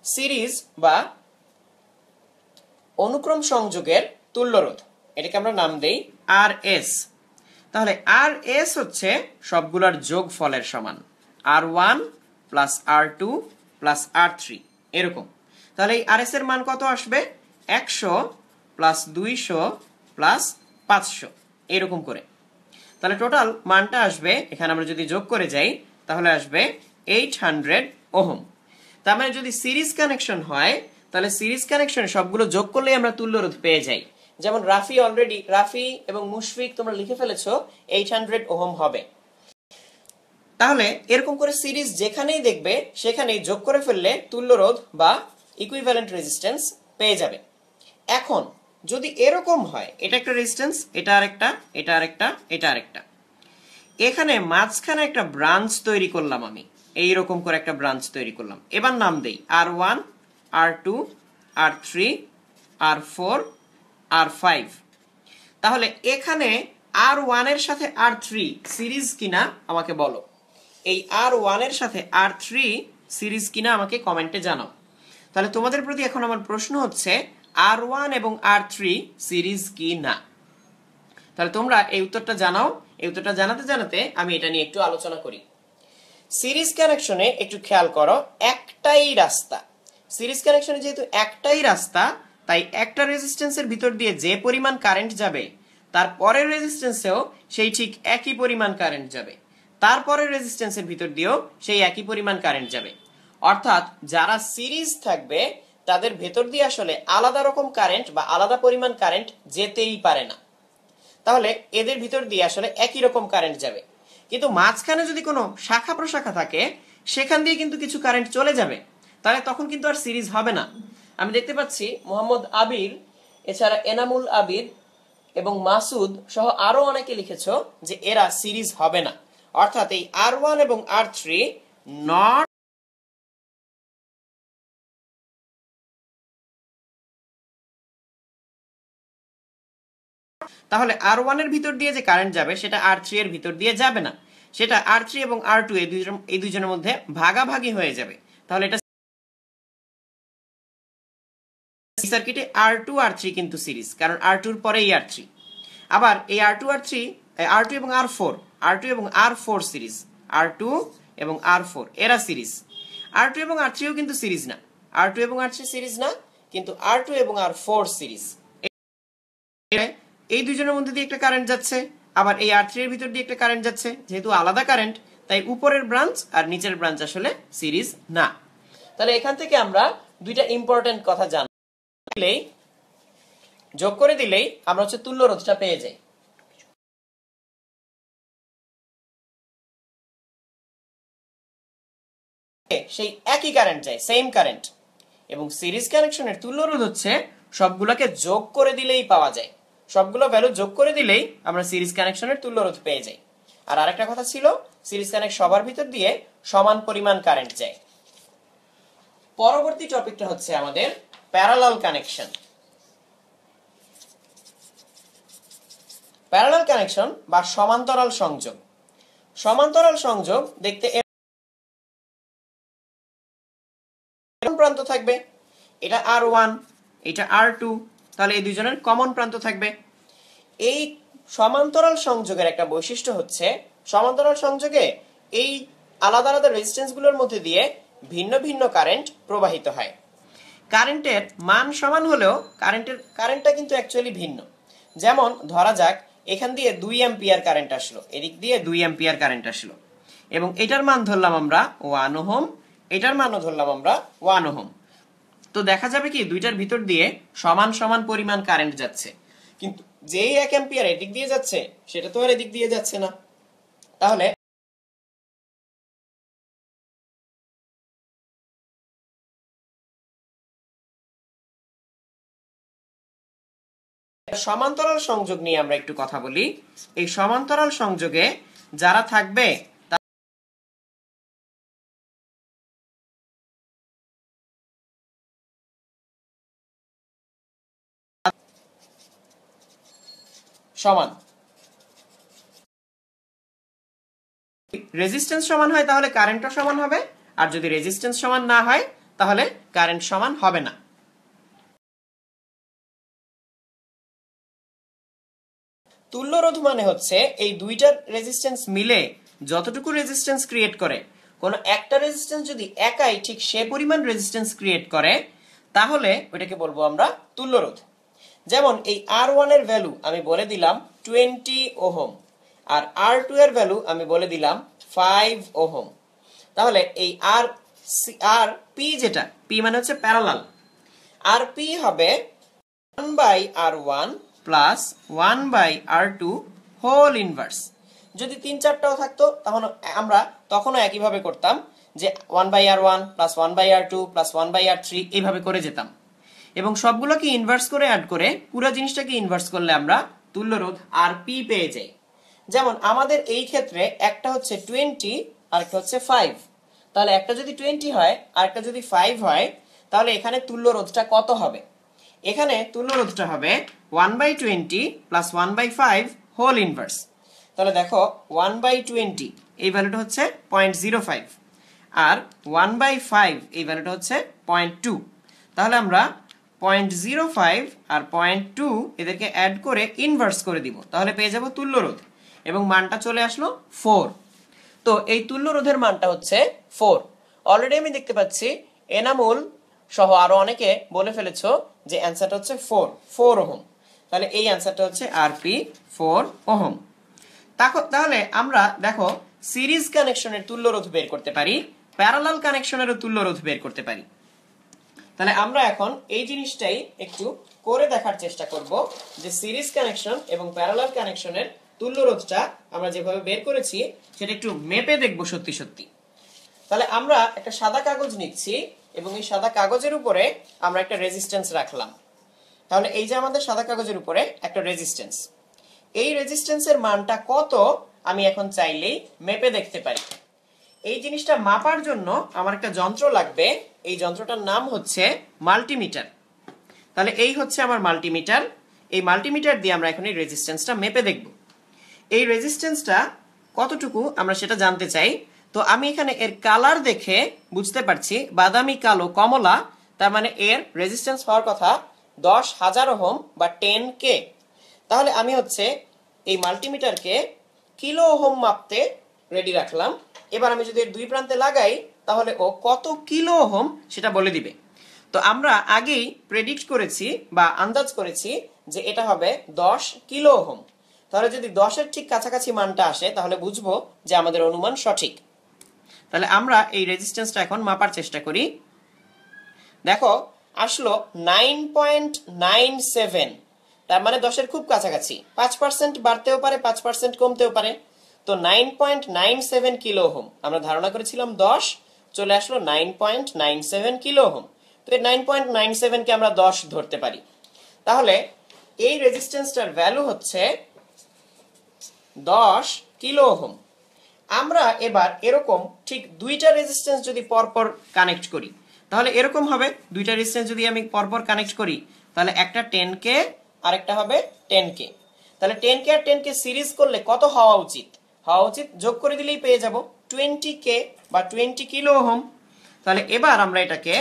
সিরিজ বা অনুক্রম সংযোগের তুল্য রোধ। এটাকে আমরা নাম দেই RS। তাহলে RS হচ্ছে সবগুলোর যোগফলের সমান, R1 plus R2 plus R3, এরকম। তাহলে এই RS এর মান কত আসবে? 100 প্লাস 200 প্লাস 500, এরকম করে। তাহলে টোটাল মানটা আসবে, এখানে আমরা যদি যোগ করে যাই তাহলে আসবে 800 ওহম। তার মানে যদি সিরিজ কানেকশন হয়, তাহলে সিরিজ কানেকশনে সবগুলো যোগ করলেই আমরা তুল্য রোধ পেয়ে যাই। যেমন রাফি এবং মুশফিক তোমরা লিখে ফেলেছো 800 ওহম হবে। তাহলে এরকম করে সিরিজ যেখানেই দেখবে সেখানেই যোগ করে ফেললে তুল্য রোধ বা ইকুইভ্যালেন্ট রেজিস্ট্যান্স পেয়ে যাবে। এখন যদি এরকম হয়, এটা একটা রেজিস্ট্যান্স, এটা আরেকটা, এটা আরেকটা, এটা আরেকটা, এখানে মাঝখানে একটা ব্রাঞ্চ তৈরি করলাম আমি, এইরকম করে একটা ব্রাঞ্চ তৈরি করলাম। এবার নাম দেই R1, R2, R3, R4, R5। তাহলে এখানে R1 এর সাথে R3 সিরিজ কিনা আমাকে বলো। এই R1 এর সাথে R3 সিরিজ কিনা আমাকে কমেন্টে জানাও। তাহলে তোমাদের প্রতি এখন আমার প্রশ্ন হচ্ছে R1 এবং R3 সিরিজ কি না। তাহলে তোমরা এই উত্তরটা জানাও। এই উত্তরটা জানাতে জানাতে আমি এটা নিয়ে একটু আলোচনা করি। সিরিজ কানেকশনে একটু খেয়াল করো, একটাই রাস্তা। সিরিজ কানেকশনে যেহেতু একটাই রাস্তা, তাই একটা রেজিস্ট্যান্সের ভিতর দিয়ে যে পরিমাণ কারেন্ট যাবে, তার পরের রেজিস্ট্যান্সেও সেই ঠিক একই পরিমাণ কারেন্ট যাবে, তারপরের রেজিস্ট্যান্সের ভিতর দিয়েও সেই একই পরিমাণ কারেন্ট যাবে। অর্থাৎ যারা সিরিজ থাকবে তাদের ভেতর দিয়ে আসলে আলাদা রকম কারেন্ট বা আলাদা পরিমাণ কারেন্ট যেতেই পারে না। তাহলে এদের ভিতর দিয়ে আসলে একই রকম কারেন্ট যাবে। কিন্তু মাঝখানে যদি কোনো শাখা প্রশাখা থাকে, সেখান দিয়ে কিন্তু কিছু কারেন্ট চলে যাবে, তাহলে তখন কিন্তু আর সিরিজ হবে না। আমি দেখতে পাচ্ছি মোহাম্মদ আবির, এছাড়া এনামুল আবিদ এবং মাসুদ সহ আরো অনেকে লিখেছো যে এরা সিরিজ হবে না। অর্থাৎ এই R1 এবং R3 নট তাহলে R1 এর ভিতর দিয়ে যে কারেন্ট যাবে সেটা R3 এর ভিতর দিয়ে যাবে না, সেটা R3 এবং R2 এই দুইজনের মধ্যে ভাগাভাগি হয়ে যাবে। তাহলে এটা সার্কিটে R2 R3 কিন্তু সিরিজ, কারণ R2 এর পরেই R3। আবার এই R2 এবং R4 এবং R4 সিরিজ, R2 এবং R4 এরা সিরিজ। R2 এবং R3 ও কিন্তু সিরিজ না, R2 এবং R3 সিরিজ না, কিন্তু R2 এবং R4 সিরিজ। এই দুজনের মধ্যে দিয়ে একটা কারেন্ট যাচ্ছে, আবার এই R3 এর ভিতর দিয়ে একটা কারেন্ট যাচ্ছে। যেহেতু আলাদা কারেন্ট, তাই উপরের ব্রাঞ্চ আর নিচের ব্রাঞ্চ আসলে সিরিজ না। তাহলে এখান থেকে আমরা দুইটা ইম্পর্টেন্ট কথা জানলেই, যোগ করে দিলেই আমরা হচ্ছে তুল্য রোধটা পেয়ে যাই। সেই একই কারেন্ট যায়, সেম কারেন্ট। এবং সিরিজ কানেকশনের তুল্য রোধ হচ্ছে সবগুলোকে যোগ করে দিলেই পাওয়া যায়, সবগুলো ভ্যালু যোগ করে দিলেই আমরা সিরিজ কানেকশনের তুল্য রোধ পেয়ে যাই। আর আরেকটা কথা ছিল, সিরিজ কানেক্ট সবার ভিতর দিয়ে সমান পরিমাণ কারেন্ট যায়। পরবর্তী টপিকটা হচ্ছে আমাদের প্যারালাল কানেকশন। প্যারালাল কানেকশন বা সমান্তরাল সংযোগ। সমান্তরাল সংযোগ দেখতে এরকম প্রান্ত থাকবে, এটা R1, এটা R2, তাহলে এই দুইজনের কমন প্রান্ত থাকবে। এই সমান্তরাল সংযোগের একটা বৈশিষ্ট্য হচ্ছে, সমান্তরাল সংযোগে এই আলাদা আলাদা রেজিস্ট্যান্স গুলোর মধ্যে দিয়ে ভিন্ন ভিন্ন কারেন্ট প্রবাহিত হয়। কারেন্টের মান সমান হলেও কারেন্টটা কিন্তু অ্যাকচুয়ালি ভিন্ন। যেমন ধরা যাক এখান দিয়ে 2 অ্যাম্পিয়ার কারেন্ট আসলো, এদিক দিয়ে 2 অ্যাম্পিয়ার কারেন্ট আসলো, এবং এটার মান ধরলাম আমরা 1 ওহম, এটার মানও ধরলাম আমরা 1 ওহম। তো দেখা যাবে কি দুইটার ভিতর দিয়ে সমান সমান পরিমাণ কারেন্ট যাচ্ছে, কিন্তু যেই 1 অ্যাম্পিয়ার এদিক দিয়ে যাচ্ছে সেটা তো আর এদিক দিয়ে যাচ্ছে না। তাহলে সমান্তরাল সংযোগ নিয়ে আমরা একটু কথা বলি। এই সমান্তরাল সংযোগে যারা থাকবে সমান, রেজিস্ট্যান্স সমান হয় তাহলে কারেন্টও সমান হবে, আর যদি রেজিস্ট্যান্স সমান না হয় তাহলে কারেন্ট সমান হবে না। তুল্য রোধ মানে হচ্ছে এই দুইটার রেজিস্ট্যান্স মিলে যতটুকু রেজিস্ট্যান্স ক্রিয়েট করে, কোন একটা রেজিস্ট্যান্স যদি একাই ঠিক সে পরিমাণ রেজিস্ট্যান্স ক্রিয়েট করে তাহলে ওটাকে বলবো আমরা তুল্য রোধ। যেমন এই R1 এর ভ্যালু আমি বলে দিলাম 20 ওহম, আর R2 এর ভ্যালু আমি বলে দিলাম 5 ওহম। তাহলে এই আর পি, যেটা পি মানে হচ্ছে প্যারালাল, আর পি হবে 1/R1 plus 1/R2 whole inverse. যদি 3-4টাও থাকতো তাহলে আমরা তখনও একইভাবে করতাম, যে 1/R1 plus 1/R2 plus 1/R3 এইভাবে করে যেতাম, এবং সবগুলোকে ইনভার্স করে অ্যাড করে পুরো জিনিসটাকে ইনভার্স করলে আমরা তুল্য রোধ আর পি পেয়ে যাই। যেমন আমাদের এই ক্ষেত্রে একটা হচ্ছে 20 আর একটা হচ্ছে 5, তাহলে একটা যদি 20 হয় আর একটা যদি 5 হয় তাহলে এখানে তুল্য রোধটা কত হবে? এখানে তুল্য রোধটা হবে 1/20 প্লাস 1/5 হোল ইনভার্স। তাহলে দেখো 1/20 এই ভ্যালুটা হচ্ছে 0.05, আর 1/5 এই ভ্যালুটা হচ্ছে 0.2। তাহলে আমরা 0.05 আর 0.2 এদেরকে অ্যাড করে ইনভার্স করে দিব, তাহলে পেয়ে যাব তুল্য রোধ, এবং মানটা চলে আসলো 4। তো এই তুল্য রোধের মানটা হচ্ছে 4। অলরেডি আমি দেখতে পাচ্ছি এনামুল সহ আরো অনেকে বলে ফেলেছো যে অ্যান্সারটা হচ্ছে 4 ওহম। তাহলে এই অ্যান্সারটা হচ্ছে আরপি 4 ওহম। তাহলে আমরা দেখো সিরিজ কানেকশনের তুল্য রোধ বের করতে পারি, প্যারালাল কানেকশনেরও তুল্য রোধ বের করতে পারি। তাহলে আমরা এখন এই জিনিসটাই একটু করে দেখার চেষ্টা করব, যে সিরিজ কানেকশন এবং প্যারালাল কানেকশনের তুল্য রোধটা আমরা যেভাবে বের করেছি সেটা একটু মেপে দেখব সত্যি সত্যি। তাহলে আমরা একটা সাদা কাগজ নিচ্ছি, এবং এই সাদা কাগজের উপরে আমরা একটা রেজিস্ট্যান্স রাখলাম। তাহলে এই যে আমাদের সাদা কাগজের উপরে একটা রেজিস্ট্যান্স, এই রেজিস্ট্যান্সের মানটা কত আমি এখন চাইলেই মেপে দেখতে পারি। এই জিনিসটা মাপার জন্য আমার একটা যন্ত্র লাগবে, এই যন্ত্রটার নাম হচ্ছে মাল্টিমিটার। তাহলে এই হচ্ছে আমার মাল্টিমিটার, এই মাল্টিমিটার দিয়ে আমরা এখন এই রেজিস্ট্যান্সটা মেপে দেখব। এই রেজিস্ট্যান্সটা কতটুকু আমরা সেটা জানতে চাই। তো আমি এখানে এর কালার দেখে বুঝতে পারছি বাদামি, কালো, কমলা, তার মানে এর রেজিস্ট্যান্স হওয়ার কথা 10,000 ওহম বা 10K। তাহলে আমি হচ্ছে এই মাল্টিমিটারকে কিলো ওহম মাপতে রেডি রাখলাম। এবার আমি যদি এর দুই প্রান্তে লাগাই তাহলে ও কত কিলো ওহম সেটা বলে দিবে। তো আমরা আগেই প্রেডিক্ট করেছি বা আন্দাজ করেছি যে এটা হবে 10 কিলো ওহম। তাহলে যদি 10-এর ঠিক কাছাকাছি মানটা আসে তাহলে বুঝবো যে আমাদের অনুমান সঠিক। তাহলে আমরা এই রেজিস্ট্যান্সটা এখন মাপার চেষ্টা করি। দেখো আসলো 9.97, তার মানে 10-এর খুব কাছাকাছি। 5% বাড়তেও পারে, 5% কমতেও পারে। তো 9.97 কিলো ওহম, আমরা ধারণা করেছিলাম 10, চলে আসলো 9.97 কিলো ওহম। তো এই 9.97 কে আমরা 10 ধরতে পারি। তাহলে এই রেজিস্ট্যান্সটার ভ্যালু হচ্ছে 10 কিলো ওহম। আমরা এবার এরকম ঠিক দুইটা রেজিস্ট্যান্স যদি পরপর কানেক্ট করি তাহলে এরকম হবে। দুইটা রেজিস্ট্যান্স যদি আমি পরপর কানেক্ট করি তাহলে একটা 10K আর একটা হবে 10K। তাহলে 10K আর 10K সিরিজ করলে কত হওয়া উচিত? হওয়া উচিত যোগ করে দিলেই পেয়ে যাব 20K বা 20 কিলো ওহম। তাহলে এবার আমরা এটাকে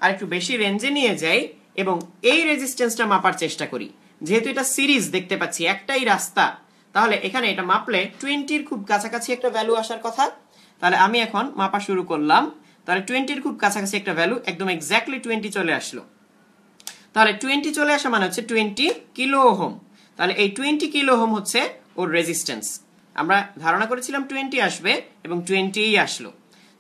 আর একটু বেশি রেঞ্জে নিয়ে যাই এবং এই রেজিস্ট্যান্সটা মাপার চেষ্টা করি। যেহেতু এটা সিরিজ দেখতে পাচ্ছি, একটাই রাস্তা, তাহলে এখানে এটা মাপলে 20-র খুব কাছাকাছি একটা ভ্যালু আসার কথা। তাহলে আমি এখন মাপা শুরু করলাম। তাহলে 20-র খুব কাছাকাছি একটা ভ্যালু, একদম এক্স্যাক্টলি 20 চলে আসলো। তাহলে 20 চলে আসা মানে হচ্ছে 20 কিলো ওহম। তাহলে এই 20 কিলো ওহম হচ্ছে ওর রেজিস্ট্যান্স। আমরা ধারণা করেছিলাম 20 আসবে এবং 20ই আসলো।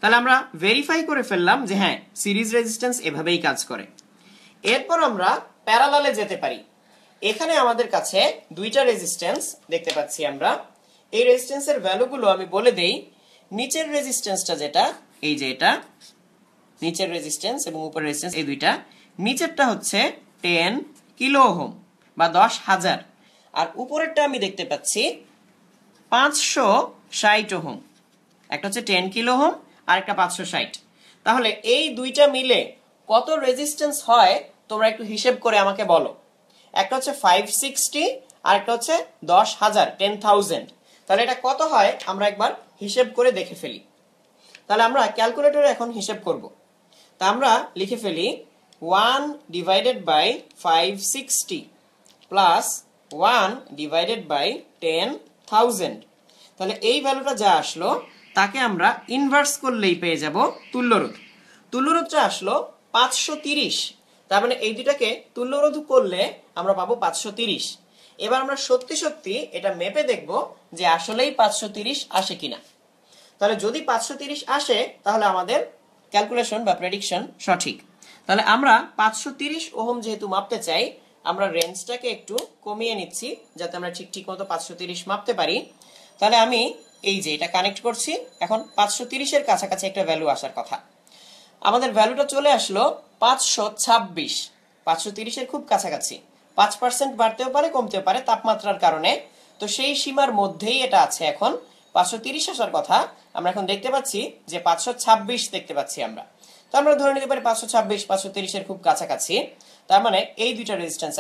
তাহলে আমরা ভেরিফাই করে ফেললাম যে হ্যাঁ, সিরিজ রেজিস্ট্যান্স এভাবেই কাজ করে। এরপর আমরা প্যারালালে যেতে পারি। এখানে আমাদের কাছে দুইটা রেজিস্ট্যান্স দেখতে পাচ্ছি আমরা। এই রেজিস্ট্যান্সের ভ্যালুগুলো আমি বলে দেই। নিচের রেজিস্ট্যান্সটা যেটা, এই যে এটা নিচের রেজিস্ট্যান্স এবং উপরের রেজিস্ট্যান্স, এই দুইটা। নিচেরটা হচ্ছে 10 কিলো ওহম বা 10,000, আর উপরেরটা আমি দেখতে পাচ্ছি 560 ওহম। একটা হচ্ছে 10 কিলো ওহম আর একটা 560। তাহলে এই দুইটা মিলে কত রেজিস্ট্যান্স হয় তোমরা একটু হিসেব করে আমাকে বলো। একটা হচ্ছে 560 আর একটা হচ্ছে 10,000, 10,000। তাহলে এটা কত হয় আমরা একবার হিসেব করে দেখে ফেলি। তাহলে আমরা ক্যালকুলেটরে এখন হিসেব করব। তা আমরা লিখে ফেলি 1 divided by 560 plus 1 divided by 10,000। তাহলে এই ভ্যালুটা যা আসলো তাকে আমরা ইনভার্স করলেই পেয়ে যাব তুল্যরোধ। তুল্যরোধটা আসলো 530। তার মানে এই দুটাকে তুল্যরোধ করলে আমরা পাবো 530। এবার আমরা সত্যি সত্যি এটা মেপে দেখব যে আসলেই 530 আসে কিনা। তাহলে যদি 530 আসে তাহলে আমাদের ক্যালকুলেশন বা প্রেডিকশন সঠিক। তাহলে আমরা 530 ওহম যেহেতু মাপতে চাই, আমরা রেঞ্জটাকে একটু কমিয়ে নিচ্ছি যাতে আমরা ঠিক মতো 530 মাপতে পারি। তাহলে আমি এই যে এটা কানেক্ট করছি, এখন 530-এর কাছাকাছি একটা ভ্যালু আসার কথা। আমাদের ভ্যালুটা চলে আসলো 526। 530-এর খুব কাছাকাছি। 5% বাড়তেও পারে, কমতেও পারে তাপমাত্রার কারণে। তো সেই সীমার মধ্যেই এটা আছে। এখন 530 আসার কথা। আমরা এখন দেখতে পাচ্ছি যে 526 দেখতে পাচ্ছি আমরা। তো আমরা ধরে নিতে পারি 526 530-এর খুব কাছাকাছি। তার মানে এই দুইটা রেজিস্ট্যান্স।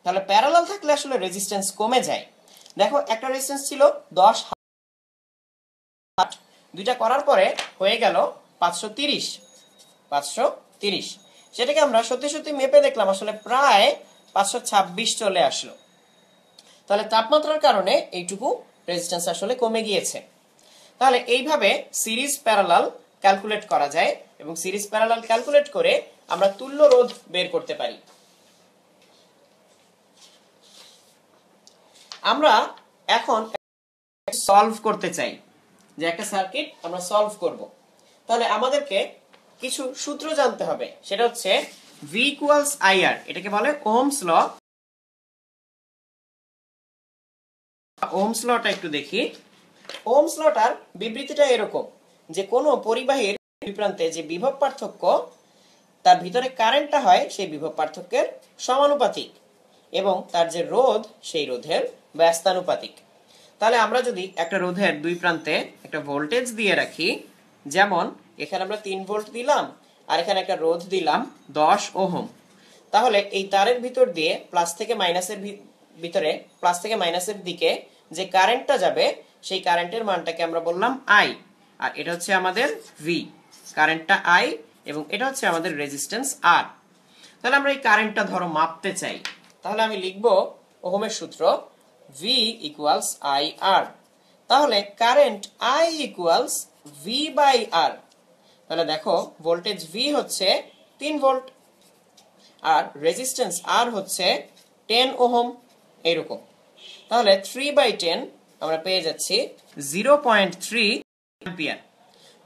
তাহলে প্যারালাল থাকলে আসলে রেজিস্ট্যান্স কমে যায়। দেখো একটা রেজিস্ট্যান্স ছিল 10,000, দুইটা করার পরে হয়ে গেল 530। সেটাকে আমরা সত্যি সত্যি মেপে দেখলাম, আসলে প্রায় 526 চলে আসলো। তাহলে তাপমাত্রার কারণে এইটুকু রেজিস্ট্যান্স আসলে কমে গিয়েছে। তাহলে এইভাবে সিরিজ প্যারালাল ক্যালকুলেট করা যায় এবং সিরিজ প্যারালাল ক্যালকুলেট করে আমরা তুল্য রোধ বের করতে পারি। আমরা এখন সলভ করতে চাই যে একটা সার্কিট আমরা সলভ করব। তাহলে আমাদেরকে কিছু সূত্র জানতে হবে। সেটা হচ্ছে V ইকুয়ালস IR, এটাকে বলে ওহমস ল। ওহমস লটা একটু দেখি। ওহমস লটার বিবৃতিটা এরকম যে কোনো পরিবাহীর দুই প্রান্তে যে বিভব পার্থক্য, তার ভিতরে কারেন্টটা হয় সেই বিভব পার্থক্যের সমানুপাতিক এবং তার যে রোধ সেই রোধের ব্যস্তানুপাতিক। তাহলে আমরা যদি একটা রোধের দুই প্রান্তে একটা ভোল্টেজ দিয়ে রাখি, যেমন এখানে আমরা 3 ভোল্ট দিলাম আর এখানে একটা রোধ দিলাম 10 ওহম, তাহলে এই তারের ভিতর দিয়ে প্লাস থেকে মাইনাসের ভিতরে প্লাস থেকে মাইনাসের দিকে যে কারেন্টটা যাবে সেই কারেন্টের মানটাকে আমরা বললাম আই, আর এটা হচ্ছে আমাদের ভি। কারেন্টটা আই এবং এটা হচ্ছে আমাদের রেজিস্ট্যান্স আর। তাহলে আমরা এই কারেন্টটা ধরো মাপতে চাই, তাহলে আমি লিখব ওহমের সূত্র V ইকুয়ালস আই আর। তাহলে current I equals V by R. তাহলে দেখো ভোল্টেজ V হচ্ছে 3 ভোল্ট আর রেজিস্ট্যান্স R হচ্ছে 10 ওহম, এরকম। তাহলে 3/10 আমরা পেয়ে যাচ্ছি 0.3 অ্যাম্পিয়ার।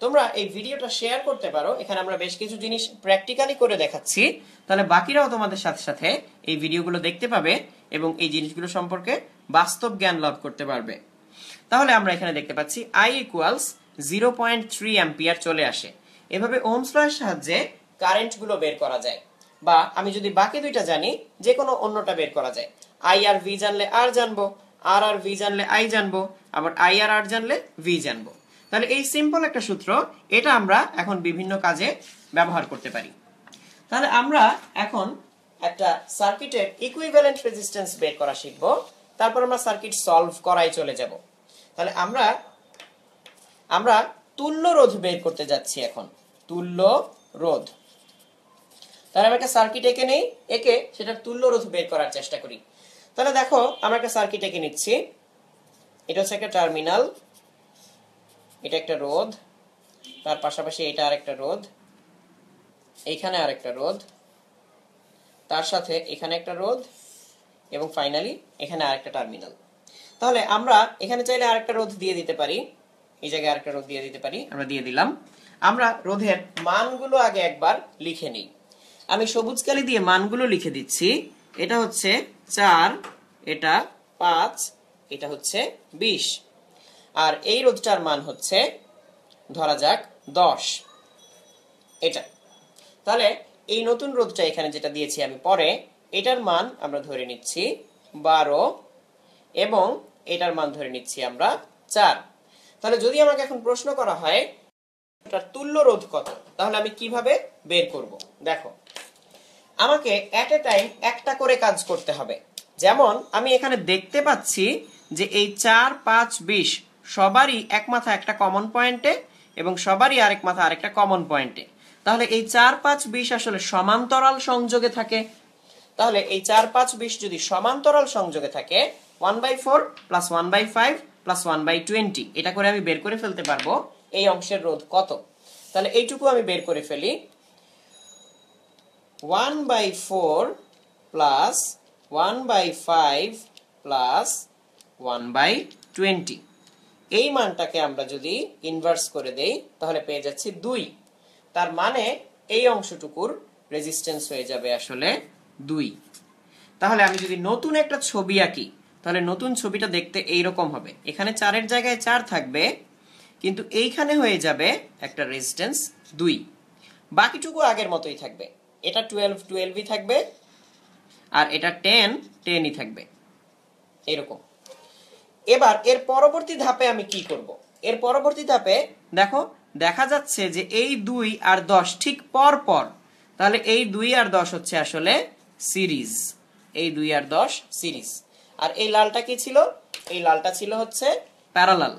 তোমরা এই ভিডিওটা শেয়ার করতে পারো, এখানে আমরা বেশ কিছু জিনিস প্র্যাকটিক্যালি করে দেখাচ্ছি, তাহলে বাকিরাও তোমাদের সাথে সাথে এই ভিডিওগুলো দেখতে পাবে এবং এই জিনিসগুলো সম্পর্কে বাস্তব জ্ঞান লাভ করতে পারবে। তাহলে আমরা এখানে দেখতে পাচ্ছি I ইকুয়ালস 0.3 অ্যাম্পিয়ার চলে আসে। এভাবে ওহমস লয়ের সাহায্যে কারেন্টগুলো বের করা যায়, বা আমি যদি বাকি দুইটা জানি যে কোনো অন্যটা বের করা যায়। I আর V জানলে R জানবো, R আর V জানলে I জানবো, আবার I আর R জানলে V জানবো। তাহলে এই সিম্পল একটা সূত্র, এটা আমরা এখন বিভিন্ন কাজে ব্যবহার করতে পারি। তাহলে আমরা এখন একটা সার্কিটের ইকুইভ্যালেন্ট রেজিস্ট্যান্স বের করা শিখব, তারপর আমরা সার্কিট সলভ করাই চলে যাব। তাহলে আমরা তুল্য রোধ বের করতে যাচ্ছি এখন। তুল্য রোধ, তাহলে আমরা একটা সার্কিট এঁকে নেই, এঁকে সেটার তুল্য রোধ বের করার চেষ্টা করি। তাহলে দেখো আমরা একটা সার্কিট এঁকে নিচ্ছি। এটা হচ্ছে একটা টার্মিনাল, এটা একটা রোধ, তার পাশাপাশি এটা আরেকটা রোধ, এইখানে আরেকটা রোধ, তার সাথে এখানে একটা রোধ, এবং ফাইনালি এখানে আরেকটা টার্মিনাল। তাহলে আমরা এখানে চাইলে আরেকটা রোধ দিয়ে দিতে পারি, এই জায়গায় আরেকটা রোধ দিয়ে দিতে পারি, আমরা দিয়ে দিলাম। আমরা রোধের মানগুলো আগে একবার লিখে নিই। আমি সবুজ কালি দিয়ে মানগুলো লিখে দিচ্ছি। এটা হচ্ছে 4, এটা 5, এটা হচ্ছে 20, আর এই রোধটার মান হচ্ছে ধরা যাক 10, এটা। তাহলে এই নতুন রোধটা এখানে যেটা দিয়েছি আমি পরে, এটার মান আমরা ধরে নিচ্ছি 12 এবং এটার মান ধরে নিচ্ছি আমরা 4। তাহলে যদি আমাকে এখন প্রশ্ন করা হয় এটার তুল্য রোধ কত, তাহলে আমি কিভাবে বের করব? দেখো, আমাকে এট এ টাইম একটা করে কাজ করতে হবে। যেমন আমি এখানে দেখতে পাচ্ছি যে এই 4, 5, 20 সবারই এক মাথা একটা কমন পয়েন্টে এবং সবারই আরেক মাথা আরেকটা কমন পয়েন্টে। তাহলে এই 4, 5, 20 আসলে সমান্তরাল সংযোগে থাকে। তাহলে এই 4, 5, 20 যদি সমান্তরাল সংযোগে থাকে, 1/4 প্লাস 1/5 প্লাস 1/20, এটা করে আমি বের করে ফেলতে পারবো এই অংশের রোধ কত। তাহলে এইটুকু আমি বের করে ফেলি, 1/4 প্লাস 1/5 প্লাস 1/20, এই মানটাকে আমরা যদি ইনভার্স করে দেই তাহলে পেয়ে যাচ্ছি 2। তার মানে এই অংশটুকুর রেজিস্ট্যান্স হয়ে যাবে আসলে 2। তাহলে আমি যদি নতুন একটা ছবি আঁকি, তাহলে নতুন ছবিটা দেখতে এইরকম হবে। এখানে 4 এর জায়গায় 4 থাকবে, কিন্তু এইখানে হয়ে যাবে একটা রেজিস্ট্যান্স 2, বাকিটুকু আগের মতোই থাকবে। এটা 12 12ই থাকবে, আর এটা 10 10ই থাকবে, এরকম। এবার এর পরবর্তী ধাপে আমি কি করব? এর পরবর্তী ধাপে দেখো, দেখা যাচ্ছে যে এই 2 আর 10 ঠিক পর পর, তাহলে এই 2 আর 10 হচ্ছে আসলে সিরিজ। এই 2 আর 10 সিরিজ। আর এই লালটা কি ছিল? এই লালটা ছিল হচ্ছে প্যারালাল।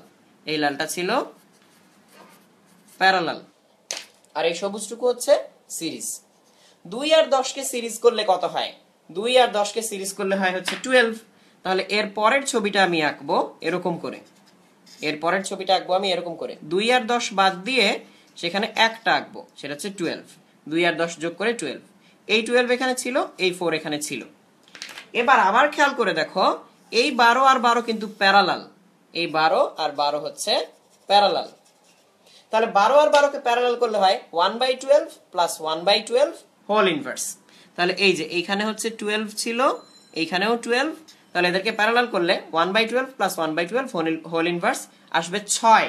এই লালটা ছিল প্যারালাল, আর এই সবুজটুকু হচ্ছে সিরিজ। 2 আর 10 কে সিরিজ করলে কত হয়? 2 আর 10 কে সিরিজ করলে হয় হচ্ছে 12। তাহলে এর পরের ছবিটা আমি আঁকবো এরকম করে। এর পরের ছবিটা আঁকবো আমি এরকম করে, 2 আর 10 বাদ দিয়ে সেখানে একটা আঁকবো, সেটা হচ্ছে 12। 2 আর 10 যোগ করে 12। এই 12 এখানে ছিল, এই 4 এখানে ছিল। এবার আবার খেয়াল করে দেখো, এই 12 আর 12 কিন্তু প্যারালাল। এই 12 আর 12 হচ্ছে প্যারালাল। তাহলে 12 আর 12 কে প্যারালাল করলে হয় 1/12 প্লাস 1/12 হোল ইনভার্স। তাহলে এই যে এইখানে হচ্ছে 12 ছিল, এইখানেও 12, তাহলে এদেরকে প্যারালাল করলে 1/12 প্লাস 1/12 হোল ইনভার্স আসবে 6।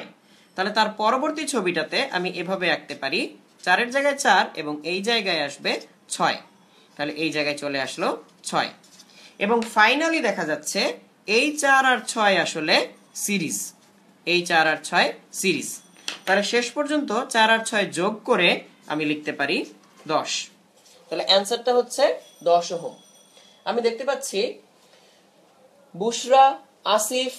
তাহলে তার পরবর্তী ছবিটাতে আমি এভাবে আঁকতে পারি, 4 এর জায়গায় 4 এবং এই জায়গায় আসবে 6। তাহলে এই জায়গায় চলে আসলো 6। এবং ফাইনালি দেখা যাচ্ছে এই 4 আর 6 আসলে সিরিজ, এই 4 আর 6 সিরিজ। তাহলে শেষ পর্যন্ত 4 আর 6 যোগ করে আমি লিখতে পারি 10। তাহলে অ্যান্সারটা হচ্ছে 10 ওহম। আমি দেখতে পাচ্ছি বুশরা, আসিফ,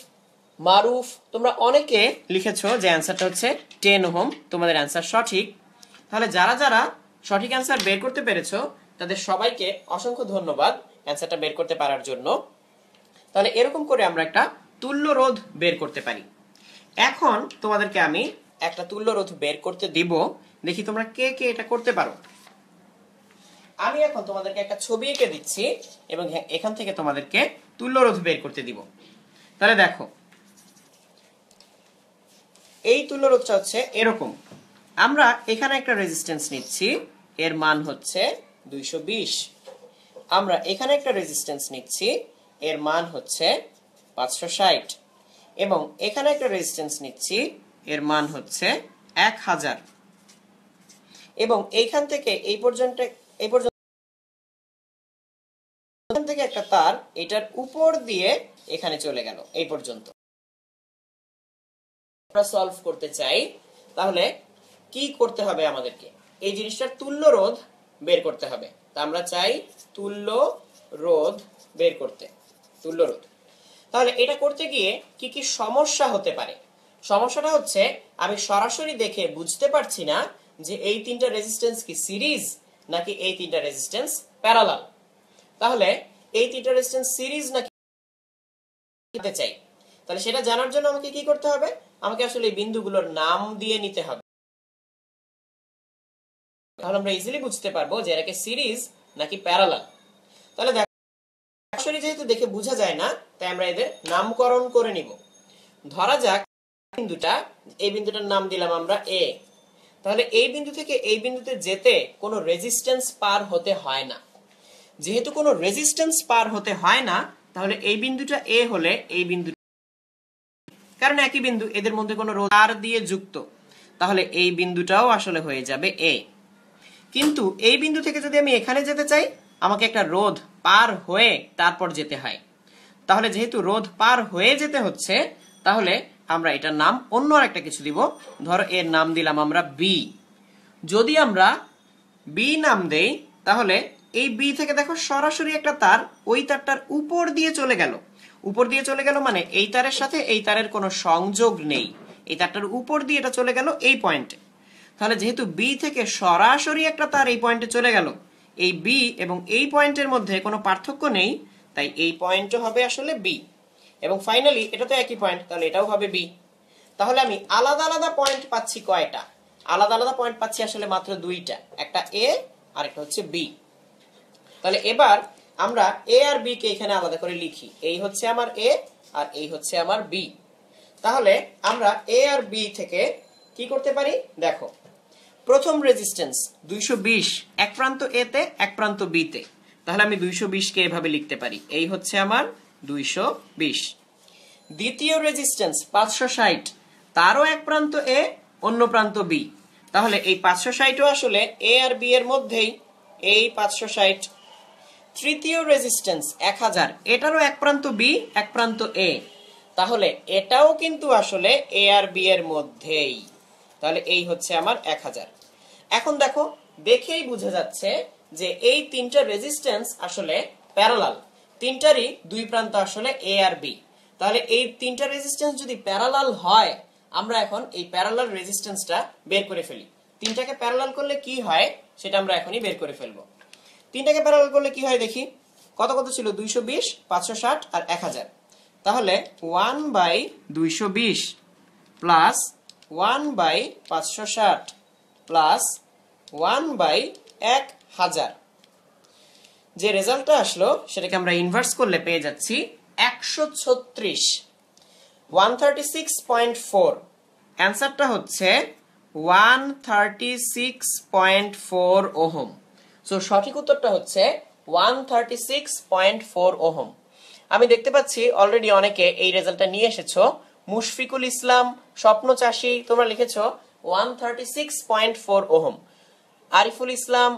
মারুফ তোমরা অনেকে লিখেছো যে অ্যান্সারটা হচ্ছে 10 ওহম। তোমাদের অ্যান্সার সঠিক। তাহলে যারা যারা সঠিক অ্যান্সার বের করতে পেরেছো তাদের সবাইকে অসংখ্য ধন্যবাদ অ্যান্সারটা বের করতে পারার জন্য। তাহলে এরকম করে আমরা একটা তুল্য রোধ বের করতে পারি। এখন তোমাদেরকে আমি একটা তুল্য রোধ বের করতে দিব, দেখি তোমরা কে কে এটা করতে পারো। আমি এখন তোমাদেরকে একটা ছবি এঁকে দিচ্ছি এবং এখান থেকে তোমাদেরকে তুল্য রোধ বের করতে দিব। তাহলে দেখো, এই তুল্য রোধটা হচ্ছে এরকম। আমরা এখানে একটা রেজিস্ট্যান্স নিচ্ছি, এর মান হচ্ছে 220। আমরা এখানে একটা রেজিস্ট্যান্স নিচ্ছি, এর মান হচ্ছে 560 এবং এখানে একটা রেজিস্ট্যান্স নিচ্ছি, এর মান হচ্ছে 1000 এবং এইখান থেকে এই পর্যন্ত থেকে একটা তার এটার উপর দিয়ে এখানে চলে গেল এই পর্যন্ত। আমরা সলভ করতে চাই, তাহলে কি করতে হবে আমাদেরকে? এই জিনিসটার তুল্য রোধ বের করতে হবে। তা আমরা চাই তুল্য রোধ বের করতে, তুল্য রোধ। তাহলে এটা করতে গিয়ে কি কি সমস্যা হতে পারে? সমস্যাটা হচ্ছে আমি সরাসরি দেখে বুঝতে পারছি না যে এই তিনটা রেজিস্ট্যান্স কি সিরিজ নাকি এই তিনটা রেজিস্ট্যান্স প্যারালাল। তাহলে এই তিনটা রেজিস্ট্যান্স সিরিজ নাকি জানতে চাই, তাহলে সেটা জানার জন্য আমাকে কি করতে হবে? আমাকে আসলে এই বিন্দুগুলোর নাম দিয়ে নিতে হবে। তাহলে আমরা ইজিলি বুঝতে পারবো যে এটাকে সিরিজ নাকি প্যারালাল। তাহলে দেখো, সরাসরি যেহেতু দেখে বোঝা যায় না, তাই আমরা এদের নামকরণ করে নিব। ধরা যাক বিন্দুটা, এই বিন্দুটার নাম দিলাম আমরা এ। তাহলে এই বিন্দু থেকে এই বিন্দুতে যেতে কোনো রেজিস্ট্যান্স পার হতে হয় না। যেহেতু কোনো রেজিস্ট্যান্স পার হতে হয় না, তাহলে এই বিন্দুটা এ হলে এই বিন্দু, কারণ একই বিন্দু, এদের মধ্যে কোনো রোধ আর দিয়ে যুক্ত, তাহলে এই বিন্দুটাও আসলে হয়ে যাবে এ। কিন্তু এই বিন্দু থেকে যদি আমি এখানে যেতে চাই, আমাকে একটা রোধ পার হয়ে তারপর যেতে হয়। তাহলে যেহেতু রোধ পার হয়ে যেতে হচ্ছে, তাহলে আমরা এটার নাম অন্য আরেকটা কিছু দিব। ধরো এর নাম দিলাম আমরা বি। যদি আমরা বি নাম দেই, তাহলে এই বি থেকে দেখো সরাসরি একটা তার ওই তারটার উপর দিয়ে চলে গেল। উপর দিয়ে চলে গেল মানে এই তারের সাথে এই তারের কোনো সংযোগ নেই, এই তারটার উপর দিয়ে এটা চলে গেল এই পয়েন্টে। তাহলে যেহেতু বি থেকে সরাসরি একটা তার এই পয়েন্টে চলে গেল, এই বি এবং এই পয়েন্টের মধ্যে কোনো পার্থক্য নেই, তাই এই পয়েন্টও হবে আসলে বি। এবং ফাইনালি এটা তো একই পয়েন্ট, তাহলে এটাও হবে বি। তাহলে আমি আলাদা আলাদা পয়েন্ট পাচ্ছি কয়টা? আলাদা আলাদা পয়েন্ট পাচ্ছি আসলে মাত্র দুইটা, একটা এ আর একটা হচ্ছে বি। তাহলে এবার আমরা এ আর বি কে এখানে আলাদা করে লিখি। এই হচ্ছে আমার এ আর এই হচ্ছে আমার বি। তাহলে আমরা এ আর বি থেকে কি করতে পারি? দেখো, প্রথম রেজিস্ট্যান্স 220, এক প্রান্ত এ তে এক প্রান্ত বি তে। তাহলে আমি 220 কে এভাবে লিখতে পারি, এই হচ্ছে আমার 220। দ্বিতীয় রেজিস্ট্যান্স 560, তারও এক প্রান্ত এ অন্য প্রান্ত বি। তাহলে এই 560ও আসলে এ আর বি এর মধ্যেই, এই 560। তৃতীয় রেজিস্ট্যান্স 1000, এটারও এক প্রান্ত বি এক প্রান্ত এ। তাহলে এটাও কিন্তু আসলে এ আর বি এর মধ্যেই। তাহলে এই হচ্ছে আমার 1000। এখন দেখো, দেখেই বোঝা যাচ্ছে যে এই তিনটা রেজিস্ট্যান্স আসলে প্যারালাল। তিনটারই দুই প্রান্ত আসলে এ আর বি। তাহলে এই তিনটা রেজিস্ট্যান্স যদি প্যারালাল হয়, আমরা এখন এই প্যারালাল রেজিস্ট্যান্সটা বের করে ফেলি। তিনটাকে প্যারালাল করলে কি হয় সেটা আমরা এখনই বের করে ফেলবো। তিনটাকে প্যারালাল করলে কি হয় দেখি। কত কত ছিল? 220, 560 আর 1000। তাহলে 1/220 প্লাস 1/560 প্লাস 1/1000, যে রেজাল্টটা আসলো সেটাকে আমরা ইনভার্স করলে পেয়ে যাচ্ছি 136, 136.4। অ্যান্সারটা হচ্ছে 136.4 ওহম। সো সঠিক উত্তরটা হচ্ছে 136.4 ওহম। আমি দেখতে পাচ্ছি অলরেডি অনেকে এই রেজাল্টটা নিয়ে এসেছো। মুশফিকুল ইসলাম, স্বপ্ন চাষী, তোমরা লিখেছো 136.4 ওহম। আরিফুল ইসলাম,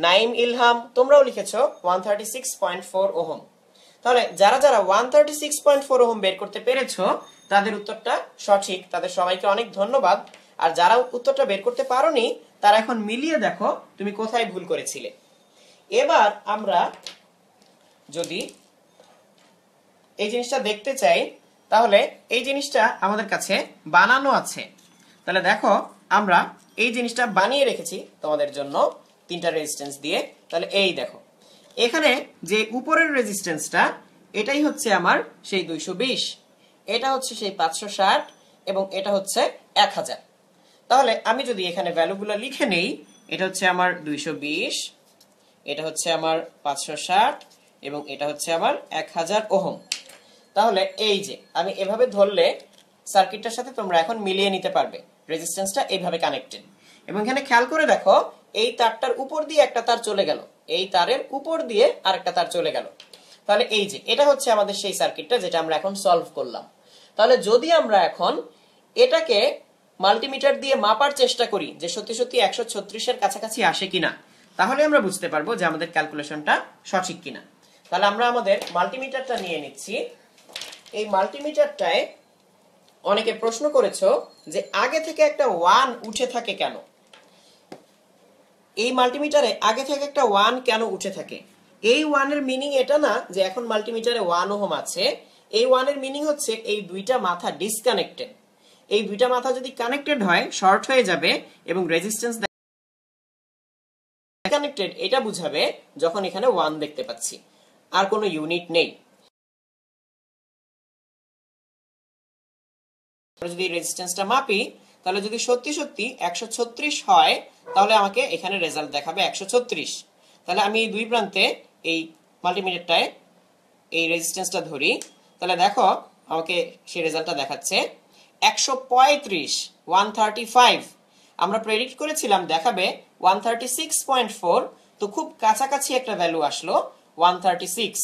নাইম ইলহাম, তোমরাও লিখেছো 136.4 ওহম। তাহলে যারা যারা 136.4 ওহম বের করতে পেরেছো তাদের উত্তরটা সঠিক, তাদের সবাইকে অনেক ধন্যবাদ। আর যারা উত্তরটা বের করতে পারোনি তারা এখন মিলিয়ে দেখো তুমি কোথায় ভুল করেছিলে। এবার আমরা যদি এই জিনিসটা দেখতে চাই তাহলে এই জিনিসটা আমাদের কাছে বানানো আছে। তাহলে দেখো আমরা এই জিনিসটা বানিয়ে রেখেছি তোমাদের জন্য তিনটা রেজিস্ট্যান্স দিয়ে। তাহলে এই দেখো এখানে যে উপরের রেজিস্ট্যান্সটা এটাই হচ্ছে আমার সেই 220, এটা হচ্ছে সেই 560 এবং এটা হচ্ছে 1000। তাহলে আমি যদি এখানে ভ্যালুগুলো লিখে নেই, এটা হচ্ছে আমার 220, এটা হচ্ছে আমার 560 এবং এটা হচ্ছে আমার 1000 ওহম। তাহলে এই যে আমি এভাবে ধরলে সার্কিটটার সাথে তোমরা এখন মিলিয়ে নিতে পারবে রেজিস্ট্যান্সটা এইভাবে কানেক্টেড। এবং এখানে খেয়াল করে দেখো এই তারটার উপর দিয়ে একটা তার চলে গেল, এই তারের উপর দিয়ে আরেকটা তার চলে গেল। তাহলে এই যে এটা হচ্ছে আমাদের সেই সার্কিটটা যেটা আমরা এখন সলভ করলাম। তাহলে যদি আমরা এখন এটাকে মাল্টিমিটার দিয়ে মাপার চেষ্টা করি যে সত্যি সত্যি 136 এর কাছাকাছি আসে কিনা, তাহলে আমরা বুঝতে পারবো যে আমাদের ক্যালকুলেশনটা সঠিক কিনা। তাহলে আমরা আমাদের মাল্টিমিটারটা নিয়ে নিচ্ছি। এই মাল্টিমিটারটায় অনেকে প্রশ্ন করেছো যে আগে থেকে একটা 1 উঠে থাকে কেন। এই মাল্টিমিটারে আগে থেকে একটা 1 কেন উঠে থাকে? এই 1 এর মিনিং এটা না যে এখন মাল্টিমিটারে 1 ওহম আছে। এই 1 এর মিনিং হচ্ছে এই দুইটা মাথা ডিসকানেক্টেড। এই দুইটা মাথা যদি কানেক্টেড হয় শর্ট হয়ে যাবে এবং রেজিস্ট্যান্স কানেক্টেড এটা বুঝাবে যখন এখানে 1 দেখতে পাচ্ছি, আর কোনো ইউনিট নেই। যদি রেজিস্ট্যান্সটা মাপি তাহলে যদি সত্যি সত্যি 136 হয় তাহলে আমাকে এখানে রেজাল্ট দেখাবে 136। তাহলে আমি এই দুই প্রান্তে এই মাল্টিমিটারটায় এই রেজিস্ট্যান্সটা ধরি, তাহলে দেখো আমাকে সেই রেজাল্টটা দেখাচ্ছে 135, 135। আমরা প্রেডিক্ট করেছিলাম দেখাবে 136.4, তো খুব কাছাকাছি একটা ভ্যালু আসলো 136।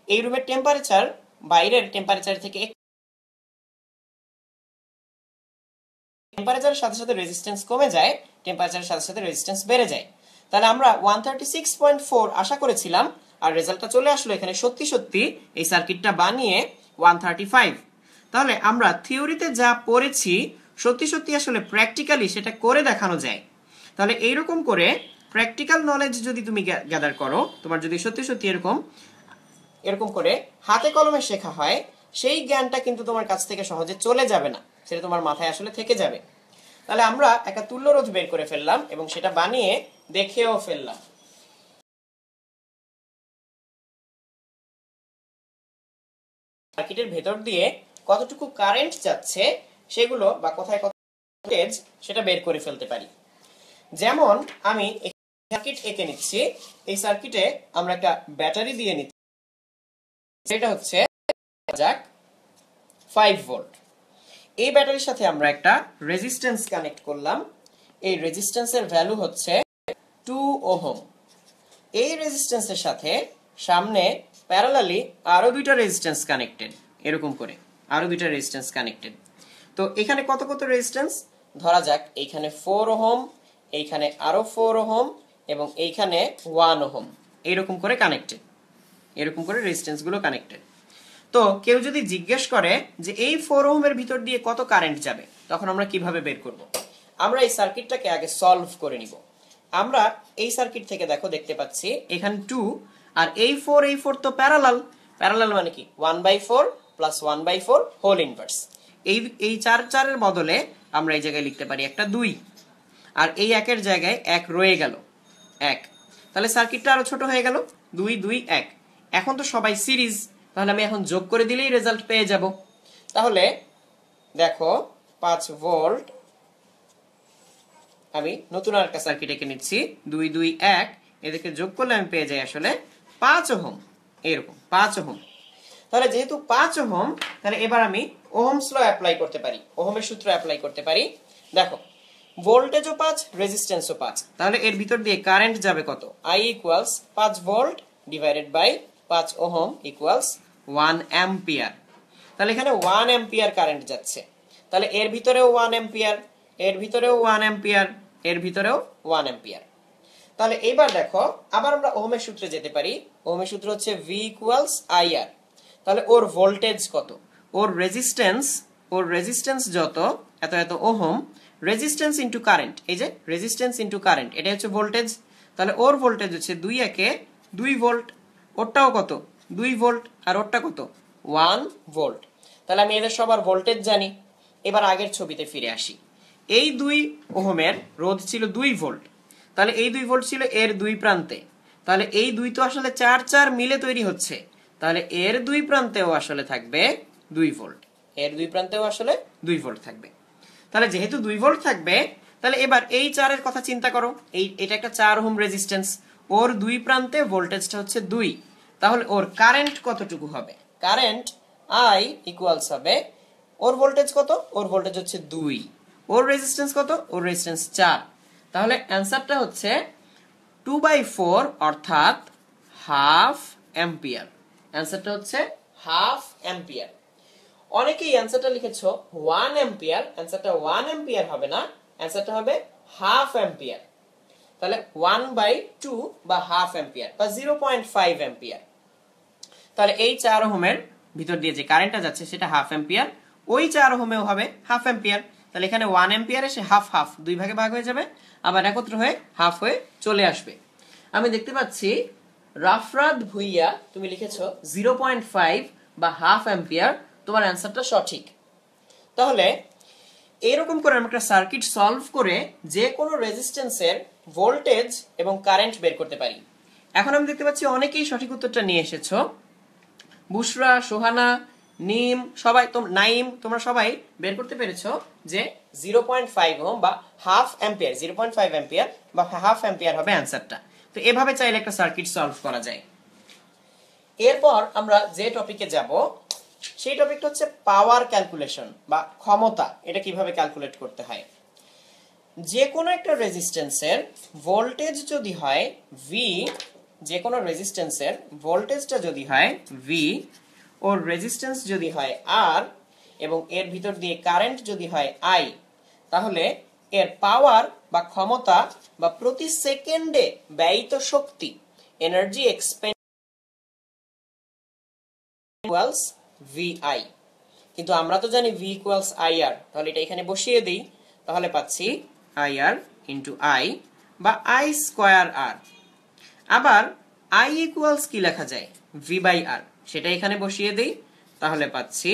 এই রুমের টেম্পারেচার বাইরের টেম্পারেচার থেকে টেম্পারেচারের সাথে সাথে রেজিস্ট্যান্স কমে যায়, টেম্পারেচারের সাথে সাথে রেজিস্ট্যান্স বেড়ে যায়। তাহলে আমরা 136.4 আশা করেছিলাম আর রেজাল্টটা চলে আসলো এখানে সত্যি সত্যি এই সার্কিটটা বানিয়ে 135। তাহলে আমরা থিওরিতে যা পড়েছি সত্যি সত্যি আসলে প্র্যাকটিক্যালি সেটা করে দেখানো যায়। তাহলে এইরকম করে প্র্যাকটিক্যাল নলেজ যদি তুমি গ্যাদার করো, তোমার যদি সত্যি সত্যি এরকম করে হাতে কলমে শেখা হয়, সেই জ্ঞানটা কিন্তু তোমার কাছ থেকে সহজে চলে যাবে না, সেটা তোমার মাথায় আসলে থেকে যাবে। তাহলে আমরা একটা তুল্যরোধ বের করে ফেললাম এবং সেটা বানিয়ে দেখেও ফেললাম। সার্কিটের ভেতর দিয়ে কতটুকু কারেন্ট যাচ্ছে সেগুলো বা কোথায় কত ভোল্টেজ সেটা বের করে ফেলতে পারি। যেমন আমি সার্কিট এঁকে নিচ্ছি, এই সার্কিটে আমরা একটা ব্যাটারি দিয়ে নিচ্ছি, সেটা হচ্ছে 5 ভোল্ট। এই ব্যাটারির সাথে আমরা একটা রেজিস্ট্যান্স কানেক্ট করলাম, এই রেজিস্ট্যান্সের ভ্যালু হচ্ছে 2 ওহম। এই রেজিস্ট্যান্সের সাথে সামনে প্যারালালি আরো দুইটা রেজিস্ট্যান্স কানেক্টেড, এরকম করে আরো দুইটা রেজিস্ট্যান্স কানেক্টেড। তো এখানে কত কত রেজিস্ট্যান্স ধরা যাক, এইখানে 4 ওহম, এইখানে আরো 4 ওহম এবং এইখানে 1 ওহম, এইরকম করে কানেক্টেড, এরকম করে রেজিস্ট্যান্স গুলো কানেক্টেড। তো কেউ যদি জিজ্ঞেস করে যে এই 4 ওহমের ভিতর দিয়ে কত কারেন্ট যাবে, তখন আমরা কিভাবে বের করব? আমরা এই সার্কিটটাকে আগে সলভ করে নিব। আমরা এই সার্কিট থেকে দেখতে পাচ্ছি এখানে 2 আর এই 4 তো প্যারালাল। প্যারালাল মানে কি 1/4 প্লাস 1/4 হোল ইনভার্স। এই 4 এর বদলে আমরা এই জায়গায় লিখতে পারি একটা 2 আর এই 1 এর জায়গায় 1 রয়ে গেল 1। তাহলে সার্কিটটা আরো ছোট হয়ে গেল 2 2 1। এখন তো সবাই সিরিজ, তাহলে আমি এখন যোগ করে দিলেই রেজাল্ট পেয়ে যাব। তাহলে দেখো 5 ভোল্ট, আমি নতুন আরেকটা সার্কিট এঁকে নিচ্ছি 2 2 1, এদেরকে যোগ করলে আমি পেয়ে যাই আসলে 5 ওহম, এরকম 5 ওহম। তাহলে যেহেতু 5 ওহম, তাহলে এবার আমি ওহমস ল অ্যাপ্লাই করতে পারি, ওহমের সূত্র অ্যাপ্লাই করতে পারি। দেখো ভোল্টেজও 5, রেজিস্ট্যান্সও 5, তাহলে এর ভিতর দিয়ে কারেন্ট যাবে কত? I equals 5 volt divided by 5 ohm equals 1 ampere. তাহলে এখানে 1 অ্যাম্পিয়ার কারেন্ট যাচ্ছে। তাহলে এর ভিতরেও 1 অ্যাম্পিয়ার, এর ভিতরেও 1 অ্যাম্পিয়ার, এর ভিতরেও 1 অ্যাম্পিয়ার। তাহলে এবার দেখো আবার আমরা ওহমের সূত্রে যেতে পারি। ওহমের সূত্র হচ্ছে V ইকুয়ালস IR। তাহলে ওর ভোল্টেজ কত, ওর রেজিস্ট্যান্স যত এত এত ওহম, রেজিস্ট্যান্স ইনটু কারেন্ট, এই যে রেজিস্ট্যান্স ইনটু কারেন্ট, এটা হচ্ছে ভোল্টেজ। তাহলে ওর ভোল্টেজ হচ্ছে 2 একে 2 ভোল্ট, ওরটাও কত 2 ভোল্ট, আর ওরটা কত 1 ভোল্ট। তাহলে আমি এদের সবার ভোল্টেজ জানি। এবার আগের ছবিতে ফিরে আসি। এই 2 ওহমের রোধ ছিল 2 ভোল্ট, তাহলে এই 2 ভোল্ট ছিল এর দুই প্রান্তে। তাহলে এই 2 তো আসলে 4 4 মিলে তৈরি হচ্ছে, তাহলে এর দুই প্রান্তেও আসলে থাকবে 2 ভোল্ট, এর দুই প্রান্তেও আসলে 2 ভোল্ট থাকবে। তাহলে যেহেতু 2 ভোল্ট থাকবে, তাহলে এবার এই 4 এর কথা চিন্তা করো। এটা একটা 4 ওহম রেজিস্ট্যান্স, ওর দুই প্রান্তে ভোল্টেজটা হচ্ছে 2, তাহলে ওর কারেন্ট কতটুকু হবে? কারেন্ট I ইকুয়ালস হবে, ওর ভোল্টেজ কত? ওর ভোল্টেজ হচ্ছে 2, ওর রেজিস্ট্যান্স কত? ওর রেজিস্ট্যান্স 4। তাহলে অ্যানসারটা হচ্ছে 2/4 অর্থাৎ হাফ অ্যাম্পিয়ার। অ্যানসারটা হচ্ছে হাফ অ্যাম্পিয়ার। অনেকেই অ্যানসারটা লিখেছো 1 অ্যাম্পিয়ার, অ্যানসারটা 1 অ্যাম্পিয়ার হবে না, অ্যানসারটা হবে হাফ অ্যাম্পিয়ার। তাহলে 1/2 বা হাফ অ্যাম্পিয়ার বা 0.5 অ্যাম্পিয়ার। তাহলে এই 4 ওহমের ভিতর দিয়ে যে কারেন্টটা যাচ্ছে সেটা হাফ অ্যাম্পিয়ার, ওই 4 ওহমেও হবে হাফ অ্যাম্পিয়ার। তাহলে এখানে 1 অ্যাম্পিয়ার এসে হাফ হাফ দুই ভাগে ভাগ হয়ে যাবে, আবার একত্র হয়ে হাফ হয়ে চলে আসবে। আমি দেখতে পাচ্ছি রাফরাত ভুইয়া তুমি লিখেছো 0.5 বা হাফ অ্যাম্পিয়ার, তোমার অ্যানসারটা সঠিক। তাহলে এরকম করে আমরা একটা সার্কিট সলভ করে যে কোনো রেজিস্ট্যান্সের ভোল্টেজ এবং কারেন্ট বের করতে পারি। এখন আমি দেখতে পাচ্ছি অনেকেই সঠিক উত্তরটা নিয়ে এসেছো। বুশরা, সোহানা, নিম, সবাই নাইম, তোমরা সবাই বের করতে পেরেছো যে 0.5 ওহম বা হাফ অ্যাম্পিয়ার, 0.5 অ্যাম্পিয়ার বা হাফ অ্যাম্পিয়ার হবে অ্যানসারটা। তো এভাবে চাইলে একটা সার্কিট সলভ করা যায়। এরপর আমরা যে টপিকে যাব সেই টপিকটা হচ্ছে পাওয়ার ক্যালকুলেশন বা ক্ষমতা, এটা কিভাবে ক্যালকুলেট করতে হয়। যে কোনো একটা রেজিস্ট্যান্সের ভোল্টেজ যদি হয় V, যে কোনো রেজিস্ট্যান্সের ভোল্টেজটা যদি হয় V, ওর রেজিস্ট্যান্স যদি হয় R, এবং এর ভিতর দিয়ে কারেন্ট যদি হয় I, তাহলে এর পাওয়ার বা ক্ষমতা বা প্রতি সেকেন্ডে ব্যয়িত শক্তি, এনার্জি এক্সপেন্ড ইকুয়ালস VI। কিন্তু আমরা তো জানি V ইকুয়ালস IR, তাহলে এটা এখানে বসিয়ে দিই, তাহলে পাচ্ছি IR ইন্টু I বা I স্কয়ার R। আবার I ইকুয়ালস কি লেখা যায়? V বাই R, সেটা এখানে বসিয়ে দিই, তাহলে পাচ্ছি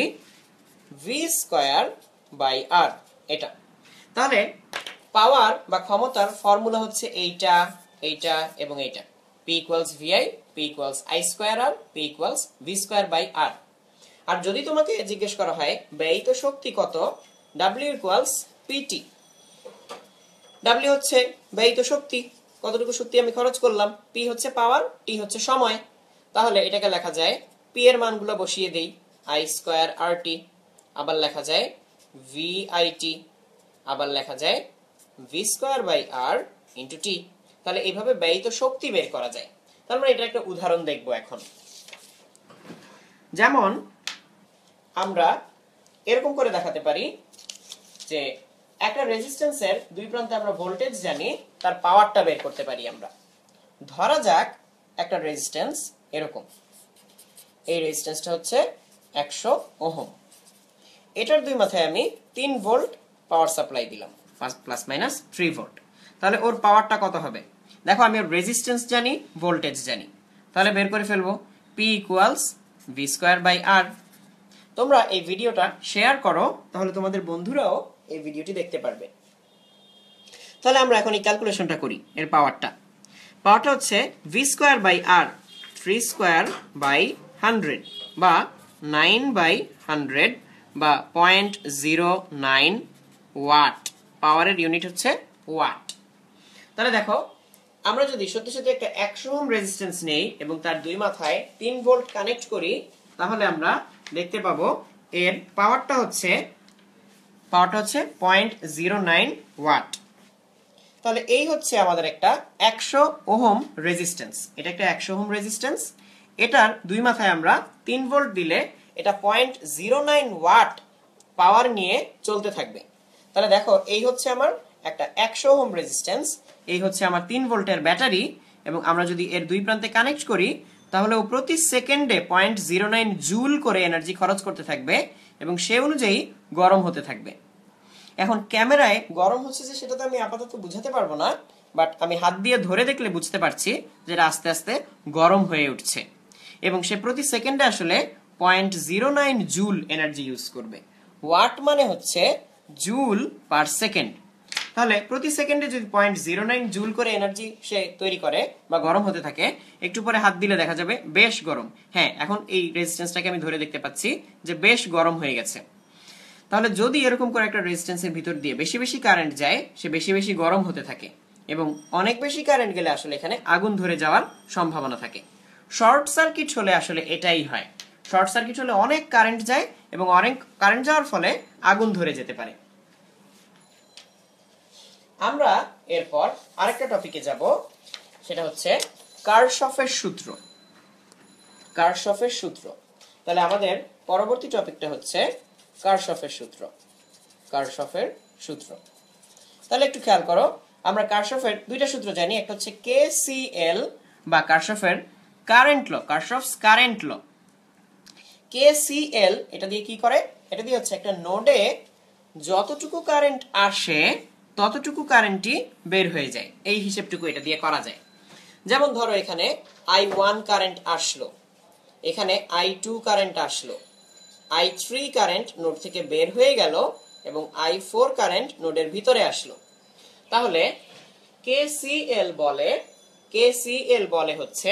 V স্কয়ার বাই R, এটা। তাহলে পাওয়ার বা ক্ষমতার ফর্মুলা হচ্ছে এইটা, এইটা এবং এইটা। P equals VI, P equals I square R, P equals V square by R। আর যদি তোমাকে জিজ্ঞেস করা হয় ব্যয়িত শক্তি কত, W ইকুয়ালস PT। W হচ্ছে ব্যয়িত শক্তি, কতটুকু শক্তি আমি খরচ করলাম, P হচ্ছে পাওয়ার, T হচ্ছে সময়। তাহলে এটাকে লেখা যায়, P এর মানগুলো বসিয়ে দেই, I স্কয়ার RT, আবার লেখা যায় VIT, আবার লেখা যায় V square by R into T। তাহলে এইভাবে ব্যয়িত শক্তি বের করা যায়। তার মানে এটা একটা উদাহরণ দেখবো এখন। যেমন আমরা এরকম করে দেখাতে পারি যে একটা রেজিস্ট্যান্সের দুই প্রান্তে আমরা ভোল্টেজ জানি, তার পাওয়ারটা বের করতে পারি আমরা। ধরা যাক একটা রেজিস্ট্যান্স এরকম, এই রেজিস্ট্যান্সটা হচ্ছে 100 ওহম, এটার দুই মাথায় আমি 3 ভোল্ট পাওয়ার সাপ্লাই দিলাম, প্লাস মাইনাস 3 ভোল্ট। তাহলে ওর পাওয়ারটা কত হবে? দেখো আমি ওর রেজিস্ট্যান্স জানি, ভোল্টেজ জানি, তাহলে বের করে ফেলবো P equals V square by R। তোমরা এই ভিডিওটা শেয়ার করো, তাহলে তোমাদের বন্ধুরাও এই ভিডিওটি দেখতে পারবে। তাহলে আমরা এখন এই ক্যালকুলেশনটা করি। এর পাওয়ারটা হচ্ছে V square by R, 3 square by 100 বা 9/100 বা 0.09 ওয়াট। পাওয়ারের ইউনিট হচ্ছে ওয়াট। তাহলে দেখো আমরা যদি সত্যি সত্যি একটা 100 ওহম রেজিস্ট্যান্স নেই এবং তার দুই মাথায় 3 ভোল্ট কানেক্ট করি, তাহলে আমরা দেখতে পাবো এর পাওয়ারটা হচ্ছে 0.09 ওয়াট। তাহলে এই হচ্ছে আমাদের একটা 100 ওহম রেজিস্ট্যান্স। এটা একটা 100 ওহম রেজিস্ট্যান্স, এটার দুই মাথায় আমরা 3 ভোল্ট দিলে এটা 0.09 ওয়াট পাওয়ার নিয়ে চলতে থাকবে। তাহলে দেখো এই হচ্ছে আমার একটা 100 ওহম রেজিস্ট্যান্স, এই হচ্ছে আমার 3 ভোল্টের ব্যাটারি, এবং আমরা যদি এর দুই প্রান্তে কানেক্ট করি তাহলে ও প্রতি সেকেন্ডে 0.09 জুল করে এনার্জি খরচ করতে থাকবে এবং সে অনুযায়ী গরম হতে থাকবে। এখন ক্যামেরায় গরম হচ্ছে যে সেটা তো আমি আপাতত বুঝাতে পারবো না, বাট আমি হাত দিয়ে ধরে দেখলে বুঝতে পারছি যে এটা আস্তে আস্তে গরম হয়ে উঠছে এবং সে প্রতি সেকেন্ডে আসলে 0.09 জুল এনার্জি ইউজ করবে। ওয়াট মানে হচ্ছে জুল পার সেকেন্ড। তাহলে প্রতি সেকেন্ডে যদি 0.09 জুল করে এনার্জি সে তৈরি করে বা গরম হতে থাকে, একটু পরে হাত দিলে দেখা যাবে বেশ গরম। হ্যাঁ, এখন এই রেজিস্ট্যান্সটাকে আমি ধরে দেখতে পাচ্ছি যে বেশ গরম হয়ে গেছে। তাহলে যদি এরকম করে একটা রেজিস্ট্যান্সের ভিতর দিয়ে বেশি বেশি কারেন্ট যায়, সে বেশি বেশি গরম হতে থাকে এবং অনেক বেশি কারেন্ট গেলে আসলে এখানে আগুন ধরে যাওয়ার সম্ভাবনা থাকে। শর্ট সার্কিট হলে আসলে এটাই হয়। শর্ট সার্কিট হলে অনেক কারেন্ট যায় এবং অনেক কারেন্ট যাওয়ার ফলে আগুন ধরে যেতে পারে। আমরা এরপর আরেকটা টপিকে যাব, সেটা হচ্ছে কারশফের সূত্র। কারশফের সূত্র। তাহলে আমাদের পরবর্তী টপিকটা হচ্ছে কারশফের সূত্র। কারশফের সূত্র। তাহলে একটু খেয়াল করো, আমরা কারশফের দুইটা সূত্র জানি, একটা হচ্ছে কেসিএল বা কারশফের current law, Kirchhoff's current law. KCL এটা দিয়ে কি করে? এটা দিয়ে হচ্ছে একটা নোডে যতটুকু কারেন্ট আসে ততটুকু কারেন্টই বের হয়ে যায়, এই হিসেবটুকু এটা দিয়ে করা যায়। যেমন ধরো এখানে I1 কারেন্ট আসলো, এখানে I2 কারেন্ট আসলো, I3 কারেন্ট নোড থেকে বের হয়ে গেল এবং I4 কারেন্ট নোডের ভিতরে আসলো। তাহলে কেসিএল বলে হচ্ছে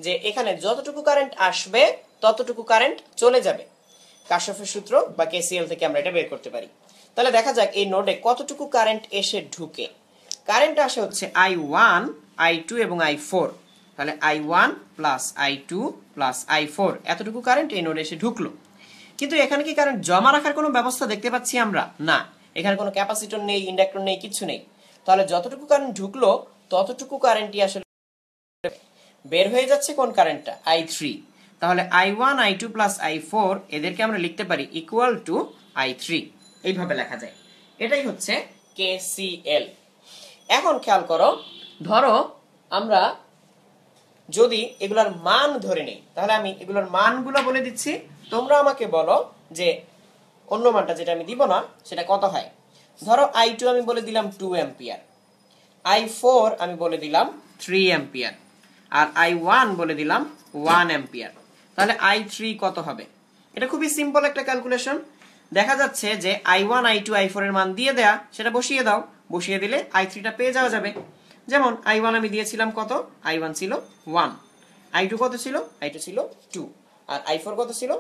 যে এখানে যতটুকু কারেন্ট আসবে ততটুকু কারেন্ট চলে যাবে। কারশফের সূত্র বা কেসিএল থেকে আমরা এটা বের করতে পারি। তাহলে দেখা যাক এই নোডে কতটুকু কারেন্ট এসে ঢুকে। কারেন্ট আসে হচ্ছে I1, I2 এবং I4। তাহলে I1 plus I2 plus I4 এতটুকু কারেন্ট এই নোডে এসে ঢুকলো। কিন্তু এখানে কি কারেন্ট জমা রাখার কোনো ব্যবস্থা দেখতে পাচ্ছি আমরা? না, এখানে কোনো ক্যাপাসিটর নেই, ইন্ডাক্টর নেই, কিছু নেই। তাহলে যতটুকু কারেন্ট ঢুকলো ততটুকু কারেন্টই আসলে বের হয়ে যাচ্ছে। কোন কারেন্টটা? I3। তাহলে I1, I2 প্লাস I4 এদেরকে আমরা লিখতে পারি ইকুয়াল টু I3, এইভাবে লেখা যায়। এটাই হচ্ছে KCL। এখন খেয়াল করো, ধরো আমরা যদি এগুলার মান ধরে নেই, তাহলে আমি এগুলোর মানগুলো বলে দিচ্ছি, তোমরা আমাকে বলো যে অন্য মানটা যেটা আমি দিব না সেটা কত হয়। ধরো I2 আমি বলে দিলাম 2 অ্যাম্পিয়ার, I4 আমি বলে দিলাম 3 অ্যাম্পিয়ার, আর I1 বলে দিলাম 1 অ্যাম্পিয়ার। তাহলে I3 কত হবে? এটা খুবই সিম্পল একটা ক্যালকুলেশন। দেখা যাচ্ছে যে I1, I2, I4 এর মান দিয়ে দেয়া, সেটা বসিয়ে দাও, বসিয়ে দিলে I3 টা পেয়ে যাওয়া যাবে। যেমন I1 আমি দিয়েছিলাম কত? I1 ছিল 1, I2 কত ছিল? I2 ছিল 2, আর I4 কত ছিল?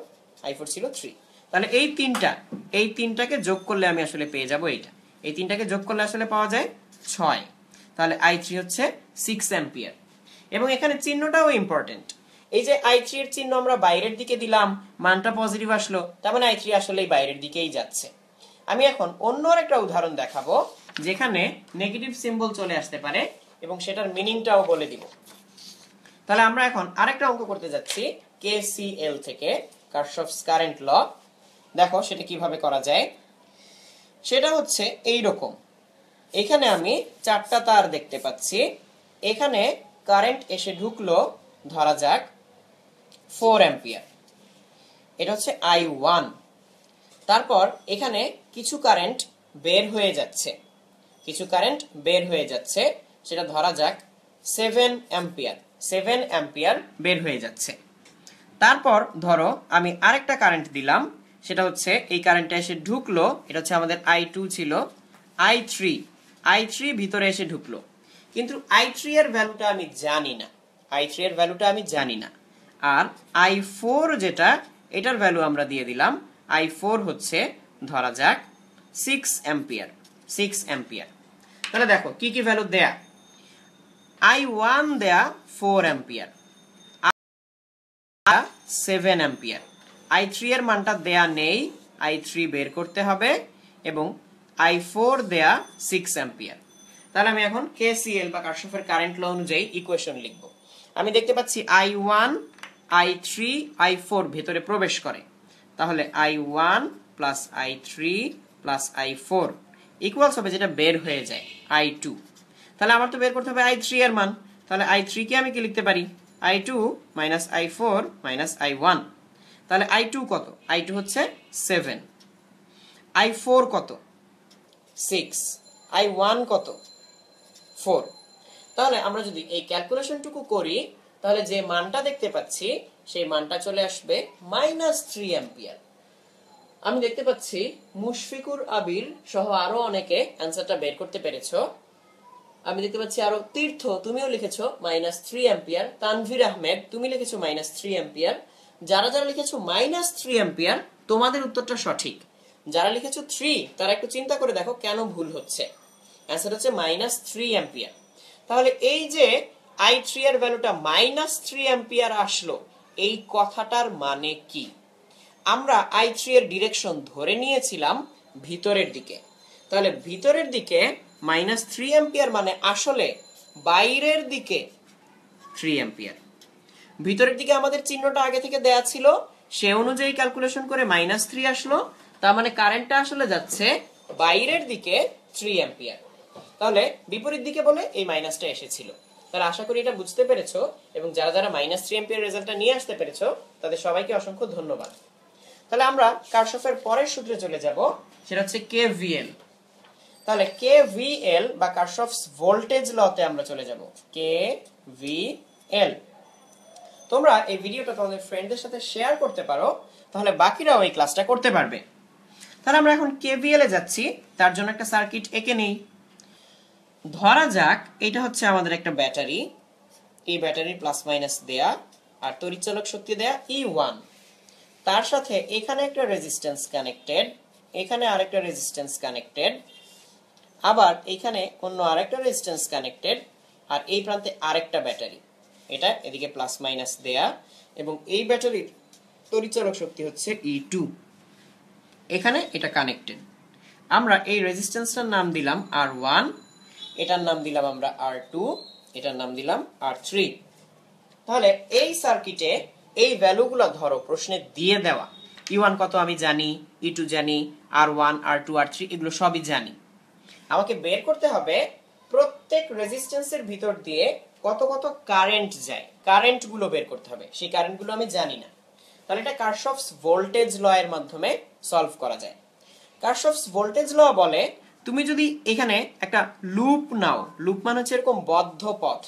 I4 ছিল 3। তাহলে এই তিনটাকে যোগ করলে আমি আসলে পেয়ে যাব এইটা। এই তিনটাকে যোগ করলে আসলে পাওয়া যায় 6। তাহলে I3 হচ্ছে 6 অ্যাম্পিয়ার। এবং এখানে চিহ্নটাও ইম্পর্টেন্ট। এই যে I3 এর চিহ্ন আমরা বাইরের দিকে দিলাম, মানটা পজিটিভ আসলো, তার মানে I3 আসলেই বাইরের দিকেই যাচ্ছে। আমি এখন অন্য একটা উদাহরণ দেখাবো যেখানে নেগেটিভ সিম্বল চলে আসতে পারে এবং সেটার মিনিংটাও বলে দিব। তাহলে আমরা এখন আরেকটা অঙ্ক করতে যাচ্ছি KCL থেকে, কারশফস কারেন্ট ল। দেখো সেটা কিভাবে করা যায়। সেটা হচ্ছে এই রকম। এখানে আমি 4টা তার দেখতে পাচ্ছি। এখানে কারেন্ট এসে ঢুকলো ধরা যাক 4 অ্যাম্পিয়ার, এটা হচ্ছে I1। তারপর এখানে কিছু কারেন্ট বের হয়ে যাচ্ছে, সেটা ধরা যাক 7 অ্যাম্পিয়ার বের হয়ে যাচ্ছে। তারপর ধরো আমি আরেকটা কারেন্ট দিলাম, সেটা হচ্ছে এই কারেন্টটা এসে ঢুকলো, এটা হচ্ছে আমাদের I2 ছিল, I3 ভিতরে এসে ঢুকলো, কিন্তু I3 এর ভ্যালুটা আমি জানি না। আর I4 যেটা, এটার ভ্যালু আমরা দিয়ে দিলাম। I4 হচ্ছে ধরা যাক 6 অ্যাম্পিয়ার। তাহলে দেখো কি কি ভ্যালু দেয়া। I1 দেয়া 4 অ্যাম্পিয়ার, 7 অ্যাম্পিয়ার। I3 এর মানটা দেয়া নেই, I3 বের করতে হবে, এবং I4 দেয়া 6 অ্যাম্পিয়ার। তাহলে আমি এখন KCL বা কারশফের কারেন্ট ল অনুযায়ী ইকুয়েশন লিখব। আমি দেখতে পাচ্ছি I1, I3, I4 ভেতরে প্রবেশ করে। তাহলে I1 plus I3 plus I4 equals হবে যেটা বের হয়ে যায় I2। তাহলে আমার তো বের করতে হবে I3 এর মান। তাহলে I3 কে আমি কি লিখতে পারি? i2 minus i4 minus i1। তাহলে i2 কত? i2 হচ্ছে 7, i4 কত? 6, i1 কত? 4। তাহলে আমরা যদি এই ক্যালকুলেশনটুকু করি তাহলে যে মানটা দেখতে পাচ্ছি সেই মানটা চলে আসবে -3 অ্যাম্পিয়ার। আমি দেখতে পাচ্ছি মুশফিকুর আবির সহ আরো অনেকে অ্যানসারটা বের করতে পেরেছো। আমি দেখতে পাচ্ছি আরো তীর্থ, তুমিও লিখেছো -3 অ্যাম্পিয়ার। তানভীর আহমেদ, তুমি লিখেছো -3 অ্যাম্পিয়ার। যারা যারা লিখেছো -3 অ্যাম্পিয়ার তোমাদের উত্তরটা সঠিক। যারা লিখেছো 3 তারা একটু চিন্তা করে দেখো কেন ভুল হচ্ছে। অ্যানসার হচ্ছে -3 অ্যাম্পিয়ার। তাহলে এই যে i3 এর ভ্যালুটা -3 অ্যাম্পিয়ার আসলো, এই কথাটার মানে কি? আমরা i3 এর ডিরেকশন ধরে নিয়েছিলাম ভিতরের দিকে। তাহলে ভিতরের দিকে -3 অ্যাম্পিয়ার মানে আসলে বাইরের দিকে 3 অ্যাম্পিয়ার। ভিতরের দিকে আমাদের চিহ্নটা আগে থেকে দেয়া ছিল, সে অনুযায়ী ক্যালকুলেশন করে -3 আসলো। তার মানে কারেন্টটা আসলে যাচ্ছে বাইরের দিকে 3 অ্যাম্পিয়ার। তাহলে বিপরীত দিকে বলে এই মাইনাসটা এসেছিল। তাহলে আশা করি এটা বুঝতে পেরেছো, এবং যারা যারা -3 অ্যাম্পিয়ার রেজাল্টটা নিয়ে আসতে পেরেছো তাদের সবাইকে অসংখ্য ধন্যবাদ। তাহলে আমরা কারশফের পরের সূত্রে চলে যাব, সেটা হচ্ছে কেভিএল। তাহলে কেভিএল বা কারশফস ভোল্টেজ লতে আমরা চলে যাব। কেভিএল, তোমরা এই ভিডিওটা তোমাদের ফ্রেন্ডদের সাথে শেয়ার করতে পারো, তাহলে বাকিরাও এই ক্লাসটা করতে পারবে। তাহলে আমরা এখন কেভিএল এ যাচ্ছি, তার জন্য একটা সার্কিট এঁকে নেই। ধরা যাক এটা হচ্ছে আমাদের একটা ব্যাটারি, এই ব্যাটারির প্লাস মাইনাস দেয়া আর তড়িৎচালক শক্তি দেয়া E1। তার সাথে এখানে একটা রেজিস্ট্যান্স কানেক্টেড, এখানে আরেকটা রেজিস্ট্যান্স কানেক্টেড, আবার এখানে অন্য আরেকটা রেজিস্ট্যান্স কানেক্টেড, আর এই প্রান্তে আরেকটা ব্যাটারি, এটা এদিকে প্লাস মাইনাস দেয়া, এবং এই ব্যাটারির তড়িৎচালক শক্তি হচ্ছে E2। এখানে এটা কানেক্টেড। আমরা এই রেজিস্ট্যান্সটার নাম দিলাম R1, এটার নাম দিলাম আমরা R2, এটার নাম দিলাম R3। তাহলে এই সার্কিটে এই ভ্যালুগুলো ধরো প্রশ্নে দিয়ে দেওয়া। E1 কত আমি জানি, E2 জানি, R1 R2 R3 এগুলো সবই জানি। আমাকে বের করতে হবে প্রত্যেক রেজিস্ট্যান্সের ভিতর দিয়ে কত কত কারেন্ট যায়, কারেন্টগুলো বের করতে হবে। সেই কারেন্টগুলো আমি জানি না। তাহলে এটা কারশফস ভোল্টেজ ল এর মাধ্যমে সলভ করা যায়। কারশফস ভোল্টেজ ল বলে তুমি যদি এখানে একটা লুপ নাও, লুপ মানে হচ্ছে এরকম বদ্ধ পথ,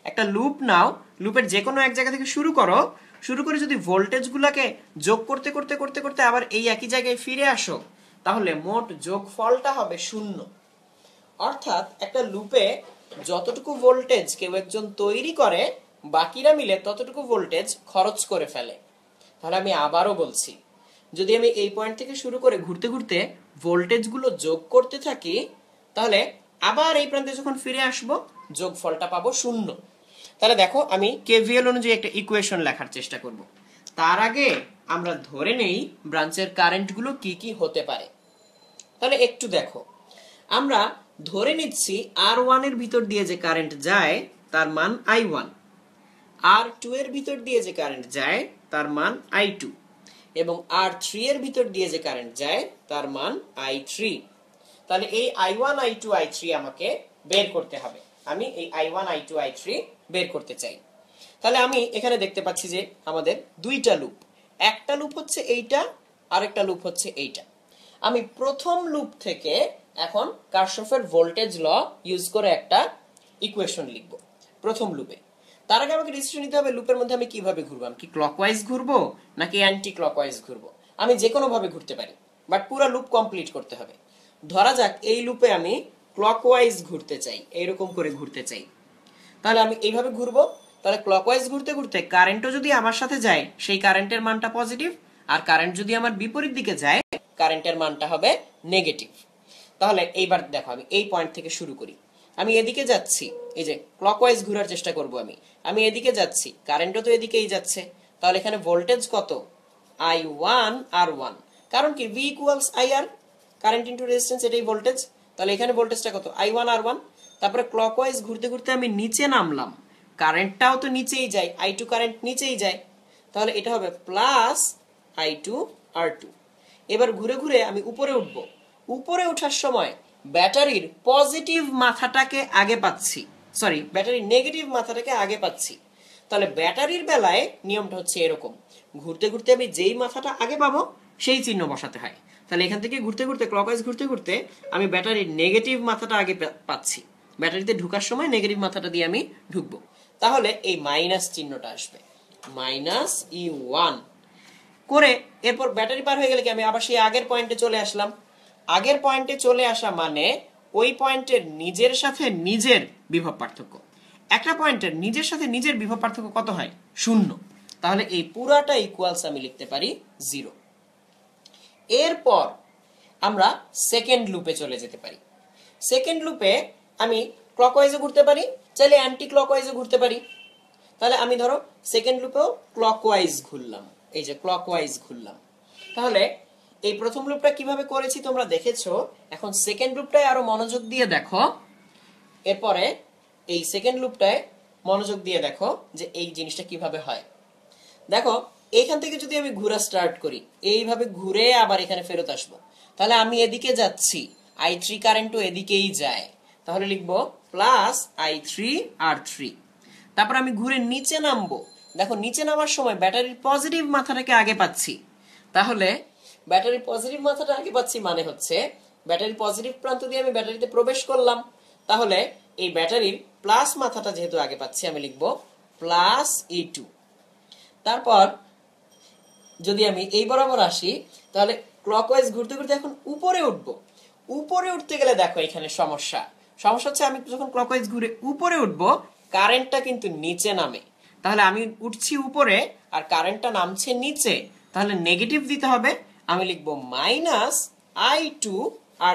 একটা লুপ নাও, লুপের যে কোনো এক জায়গা থেকে শুরু করো, শুরু করে যদি ভোল্টেজগুলোকে যোগ করতে করতে করতে করতে আবার এই একই জায়গায় ফিরে আসো, তাহলে মোট যোগফলটা হবে 0। অর্থাৎ একটা লুপে যতটুকু ভোল্টেজ কেউ একজন তৈরি করে, বাকিরা মিলে ততটুকু ভোল্টেজ খরচ করে ফেলে। তাহলে আমি আবারও বলছি, যদি আমি এই পয়েন্ট থেকে শুরু করে ঘুরতে ঘুরতে ভোল্টেজগুলো যোগ করতে থাকি, তাহলে আবার এই প্রান্তে যখন ফিরে আসবো যোগফলটা পাবো 0। তাহলে দেখো আমি কেভিএল অনুযায়ী একটা ইকুয়েশন লেখার চেষ্টা করব। তার আগে আমরা ধরে নেই ব্রাঞ্চের কারেন্টগুলো কি কি হতে পারে। তাহলে একটু দেখো, আমরা ধরে নিচ্ছি R1 এর ভিতর দিয়ে যে কারেন্ট যায় তার মান I1, R2 এর ভিতর দিয়ে যে কারেন্ট যায় তার মান I2, এবং R3 এর ভিতর দিয়ে যে কারেন্ট যায় তার মান I3। তাহলে এই I1 I2 I3 আমাকে বের করতে হবে। আমি এই I1 I2 I3 বের করতে চাই। তাহলে আমি এখানে দেখতে পাচ্ছি যে আমাদের দুইটা লুপ, একটা লুপ হচ্ছে এইটা, আরেকটা লুপ হচ্ছে এইটা। আমি প্রথম লুপ থেকে এখন কারশফের ভোল্টেজ ল ইউজ করে একটা ইকুয়েশন লিখব প্রথম লুপে। তার আগে আমাকে ডিসিশন নিতে হবে লুপের মধ্যে আমি কিভাবে ঘুরবো, আমি কি ক্লকওয়াইজ ঘুরবো নাকি অ্যান্টি ক্লকওয়াইজ ঘুরবো। আমি যে কোনো ভাবে ঘুরতে পারি, বাট পুরো লুপ কমপ্লিট করতে হবে। ধরা যাক এই লুপে আমি ক্লকওয়াইজ ঘুরতে চাই, এইরকম করে ঘুরতে চাই, তাহলে আমি এইভাবে ঘুরবো। তাহলে ক্লকওয়াইজ ঘুরতে ঘুরতে কারেন্টও যদি আমার সাথে যায় সেই কারেন্টের মানটা পজিটিভ, আর কারেন্ট যদি আমার বিপরীত দিকে যায় কারেন্টের মানটা হবে নেগেটিভ। তাহলে এইবার দেখো আমি এই পয়েন্ট থেকে শুরু করি, আমি এদিকে যাচ্ছি, এই যে ক্লকওয়াইজ ঘোরার চেষ্টা করব, আমি এদিকে যাচ্ছি, কারেন্টও তো এদিকেই যাচ্ছে। তাহলে এখানে ভোল্টেজ কত? I1 R1, কারণ কি V equals IR, current into resistance, এটাই ভোল্টেজ। তাহলে এখানে ভোল্টেজটা কত? I1 R1। তারপরে ক্লকওয়াইজ ঘুরতে ঘুরতে আমি নিচে নামলাম, কারেন্টটাও তো নিচেই যায়, I2 কারেন্ট নিচেই যায়, তাহলে এটা হবে প্লাস I2 R2। এবার ঘুরে ঘুরে আমি উপরে উঠব, উপরে ওঠার সময় ব্যাটারির পজিটিভ মাথাটাকে আগে পাচ্ছি, সরি ব্যাটারির নেগেটিভ মাথাটাকে আগে পাচ্ছি। তাহলে ব্যাটারির বেলায় নিয়মটা হচ্ছে এরকম, ঘুরতে ঘুরতে আমি যেই মাথাটা আগে পাবো সেই চিহ্ন বসাতে হয়। তাহলে এখান থেকে ঘুরতে ঘুরতে ক্লকওয়াইজ ঘুরতে ঘুরতে আমি ব্যাটারির নেগেটিভ মাথাটা আগে পাচ্ছি, ব্যাটারিতে ঢুকার সময় নেগেটিভ মাথাটা দিয়ে আমি ঢুকবো। তাহলে এই মাইনাস চিহ্নটা আসবে, মাইনাস E1 করে এরপর ব্যাটারি পার হয়ে গেলে কি আমি আবার সেই আগের পয়েন্টে চলে আসলাম। আগের পয়েন্টে চলে আসা মানে ওই পয়েন্টের নিজের সাথে নিজের বিভব পার্থক্য। একটা পয়েন্টের নিজের সাথে নিজের বিভব পার্থক্য কত হয়? 0। তাহলে এই পুরাটা ইকুয়ালস আমি লিখতে পারি 0। এরপর আমরা সেকেন্ড লুপে চলে যেতে পারি। সেকেন্ড লুপে আমি ক্লকওয়াইজে ঘুরতে পারি, চাইলে অ্যান্টি ক্লকওয়াইজে ঘুরতে পারি। তাহলে আমি ধরো সেকেন্ড লুপেও ক্লকওয়াইজ ঘুরলাম, এই যে ক্লকওয়াইজ ঘুরলাম। তাহলে এই প্রথম লুপটা কিভাবে করেছি তোমরা দেখেছো, এখন সেকেন্ড লুপটায় আরো মনোযোগ দিয়ে দেখো। এরপরে এই সেকেন্ড লুপটায় মনোযোগ দিয়ে দেখো যে এই জিনিসটা কিভাবে হয়। দেখো এইখান থেকে যদি আমি ঘোরা স্টার্ট করি, এইভাবে ঘুরে আবার এখানে ফেরত আসবো, তাহলে আমি এদিকে যাচ্ছি, I3 কারেন্টও এদিকেই যায়, তাহলে লিখবো প্লাস I3 R3। তারপর আমি ঘুরে নিচে নামবো, দেখো নিচে নামার সময় ব্যাটারির পজিটিভ মাথাটাকে আগে পাচ্ছি, তাহলে ব্যাটারির পজিটিভ মাথাটা আগে পাচ্ছি মানে হচ্ছে ব্যাটারির পজিটিভ প্রান্ত দিয়ে আমি ব্যাটারিতে প্রবেশ করলাম, তাহলে এই ব্যাটারির প্লাস মাথাটা যেহেতু আগে পাচ্ছি আমি লিখবো প্লাস E2। তারপর যদি আমি এই বরাবর আসি, তাহলে ক্লকওয়াইজ ঘুরতে ঘুরতে এখন উপরে উঠবো। উপরে উঠতে গেলে দেখো এখানে সমস্যা হচ্ছে আমি যখন ক্লকওয়াইজ ঘুরে উপরে উঠবো কারেন্টটা কিন্তু নিচে নামে, তাহলে আমি উঠছি উপরে আর কারেন্টটা নামছে নিচে, তাহলে নেগেটিভ দিতে হবে, আমি লিখবো মাইনাস I2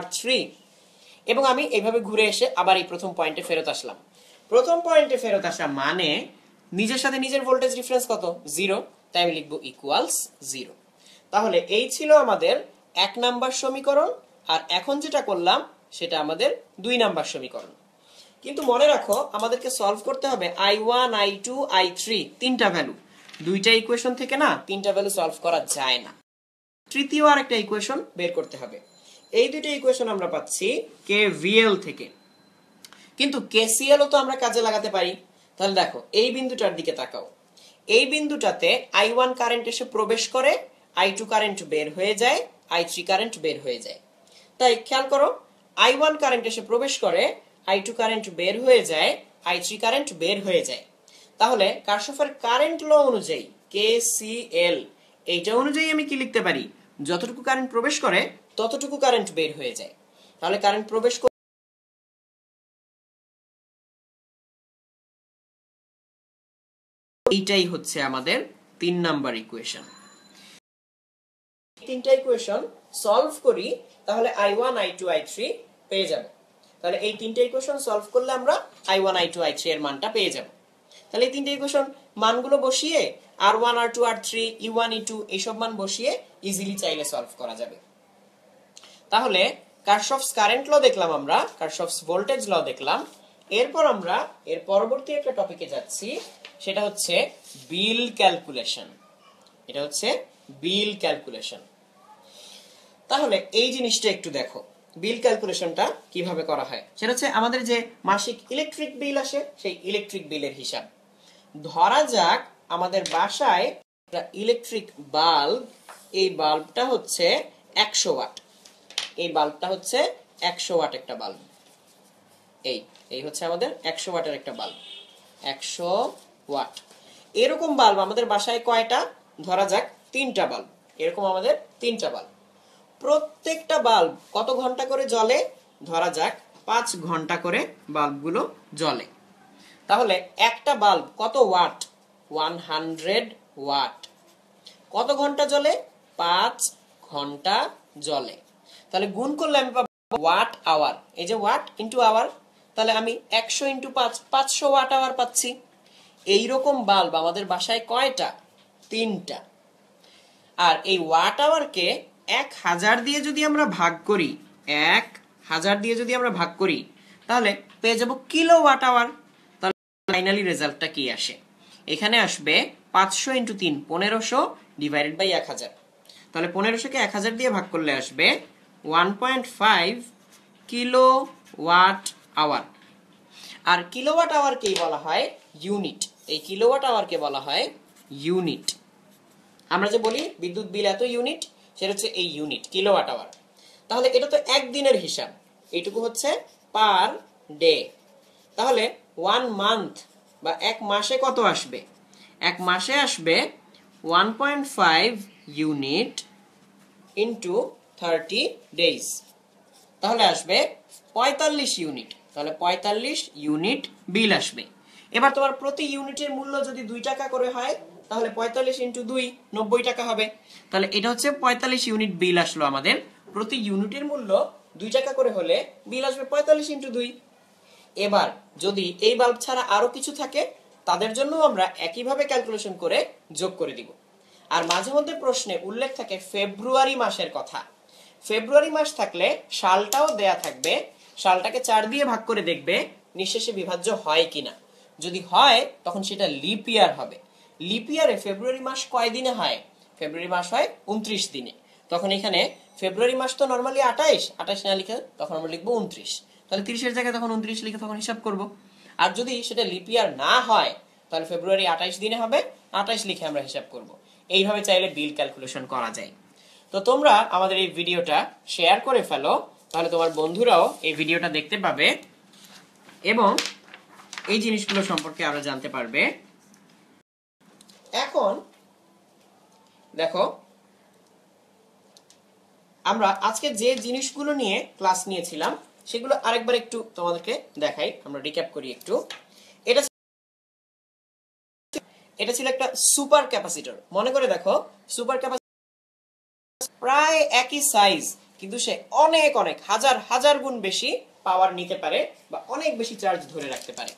R3। এবং আমি এইভাবে ঘুরে এসে আবার এই প্রথম পয়েন্টে ফেরত আসলাম। প্রথম পয়েন্টে ফেরত আসা মানে নিজের সাথে নিজের ভোল্টেজ ডিফারেন্স কত? 0, তাই আমি লিখবো ইকুয়ালস 0। তাহলে এই ছিল আমাদের 1 নাম্বার সমীকরণ, আর এখন যেটা করলাম সেটা আমাদের 2 নাম্বার সমীকরণ। কিন্তু মনে রাখো আমাদেরকে সলভ করতে হবে I1 I2 I3 তিনটা ভ্যালু, দুইটা ইকুয়েশন থেকে না তিনটা ভ্যালু সলভ করা যায় না, তৃতীয় আরেকটা ইকুয়েশন বের করতে হবে। এই দুইটা ইকুয়েশন আমরা পাচ্ছি KVL থেকে, কিন্তু KCL ও তো আমরা কাজে লাগাতে পারি। তাহলে দেখো এই বিন্দুটার দিকে তাকাও, এই বিন্দুটাতে I1 কারেন্ট এসে প্রবেশ করে, I2 কারেন্ট বের হয়ে যায়, I3 কারেন্ট বের হয়ে যায়। তাই খেয়াল করো I1 কারেন্ট এসে প্রবেশ করে, I2 কারেন্ট বের হয়ে যায়, I3 কারেন্ট বের হয়ে যায়। তাহলে কারশফের কারেন্ট ল অনুযায়ী KCL এইটা অনুযায়ী আমি কি লিখতে পারি? যতটুকু কারেন্ট প্রবেশ করে ততটুকু কারেন্ট বের হয়ে যায়। তাহলে কারেন্ট প্রবেশ এইটাই হচ্ছে আমাদের 3 নাম্বার ইকুয়েশন। তিনটা ইকুয়েশন সলভ করি তাহলে I1 I2 I3 পেয়ে যাব। তাহলে এই তিনটা ইকুয়েশন সলভ করলে আমরা I1 I2 I3 এর মানটা পেয়ে যাব। তাহলে এই তিনটা ইকুয়েশন মানগুলো বসিয়ে R1 R2 R3 E1 E2 এইসব মান বসিয়ে ইজিলি চাইলে সলভ করা যাবে। তাহলে কারশফস কারেন্ট ল দেখলাম, আমরা কারশফস ভোল্টেজ ল দেখলাম। এরপর আমরা এর পরবর্তী একটা টপিকে যাচ্ছি, সেটা হচ্ছে বিল ক্যালকুলেশন। এটা হচ্ছে বিল ক্যালকুলেশন। তাহলে এই জিনিসটা একটু দেখো, বিল ক্যালকুলেশনটা কিভাবে করা হয়। সেটা হচ্ছে আমাদের যে মাসিক ইলেকট্রিক বিল আসে সেই ইলেকট্রিক বিলের হিসাব। ধরা যাক আমাদের বাসায় একটা ইলেকট্রিক বাল্ব, এই বাল্বটা হচ্ছে 100 ওয়াট, এই বাল্বটা হচ্ছে 100 ওয়াট একটা বাল্ব, এই হচ্ছে আমাদের 100 ওয়াটের একটা বাল্ব, 100 ওয়াট। এরকম বাল্ব আমাদের বাসায় কয়টা? ধরা যাক 3টা বাল্ব, এরকম আমাদের 3টা বাল্ব। প্রত্যেকটা বাল্ব কত ঘন্টা করে জ্বলে? ধরা যাক 5 ঘন্টা করে বাল্বগুলো জ্বলে। তাহলে একটা বাল্ব কত ওয়াট? 100 ওয়াট। কত ঘন্টা জ্বলে? 5 ঘন্টা জ্বলে। তাহলে গুণ করলে আমি পাবো ওয়াট আওয়ার, এই যে ওয়াট ইন্টু আওয়ার, তাহলে আমি 100 ইন্টু 5 500 ওয়াট আওয়ার পাচ্ছি। এইরকম বাল্ব আমাদের বাসায় কয়টা? 3টা। আর এই ওয়াট আওয়ারকে 1000 দিয়ে যদি আমরা ভাগ করি, 1000 দিয়ে যদি আমরা ভাগ করি তাহলে পেয়ে যাব কিলো ওয়াট আওয়ার। তাহলে ফাইনালি রেজাল্টটা কি আসে? এখানে আসবে 500 ইন্টু 3 1500 ডিভাইডেড বাই 1000। তাহলে 1500কে 1000 দিয়ে ভাগ করলে আসবে 1.5 কিলো ওয়াট আওয়ার। আর কিলোওয়াট আওয়ারকেই বলা হয় ইউনিট। এই কিলোওয়াট আওয়ারকে বলা হয় ইউনিট। আমরা যে বলি বিদ্যুৎ বিল এত ইউনিট, সেটা হচ্ছে এই ইউনিট, কিলোওয়াট আওয়ার। তাহলে এটা তো একদিনের হিসাব, এইটুকু হচ্ছে পার ডে। তাহলে 1 মান্থ বা এক মাসে কত আসবে? এক মাসে আসবে 1.5 ইউনিট ইন্টু 30 ডেজ। তাহলে আসবে 45 ইউনিট। তাহলে 45 ইউনিট বিল আসবে। এবার তোমার প্রতি ইউনিটের মূল্য যদি 2 টাকা করে হয়, তাহলে 45 ইন্টু 2 90 টাকা হবে। তাহলে এটা হচ্ছে 45 ইউনিট বিল আসলো আমাদের। প্রতি ইউনিটের মূল্য 2 টাকা করে হলে বিল আসবে 45 ইন্টু 2। এবার যদি এই বাল্ব ছাড়া আরো কিছু থাকে, তাদের জন্য আমরা একইভাবে ক্যালকুলেশন করে যোগ করে দিব। আর মাঝে মধ্যে প্রশ্নে উল্লেখ থাকে ফেব্রুয়ারি মাসের কথা। ফেব্রুয়ারি মাস থাকলে সালটাও দেয়া থাকবে, সালটাকে 4 দিয়ে ভাগ করে দেখবে নিঃশেষে বিভাজ্য হয় কিনা। যদি হয় তখন সেটা লিপ ইয়ার হবে। লিপ ইয়ারে ফেব্রুয়ারি মাস কয় দিনে হয়? ফেব্রুয়ারি মাস হয় 29 দিনে। তখন এখানে ফেব্রুয়ারি মাস তো নরমালি 28 না লিখে তখন আমরা লিখবো 29। তাহলে 30 এর জায়গায় তখন 29 লিখে তখন হিসাব করব। আর যদি সেটা লিপ ইয়ার না হয়, তাহলে ফেব্রুয়ারি 28 দিনে হবে, 28 লিখে আমরা হিসাব করব। এইভাবে চাইলে বিল ক্যালকুলেশন করা যায়। তো তোমরা আমাদের এই ভিডিওটা শেয়ার করে ফেলো, তাহলে তোমার বন্ধুরাও এই ভিডিওটা দেখতে পাবে এবং এই জিনিসগুলো সম্পর্কে আরো জানতে পারবে। এখন দেখো, আমরা আজকে যে জিনিসগুলো নিয়ে ক্লাস নিয়েছিলাম সেগুলো আরেকবার একটু তোমাদেরকে দেখাই, আমরা রিক্যাপ করি একটু। এটা ছিল একটা সুপার ক্যাপাসিটর। মনে করে দেখো, সুপার ক্যাপাসিটর প্রায় একই সাইজ, কিন্তু সে অনেক অনেক হাজার হাজার গুণ বেশি পাওয়ার নিতে পারে বা অনেক বেশি চার্জ ধরে রাখতে পারে।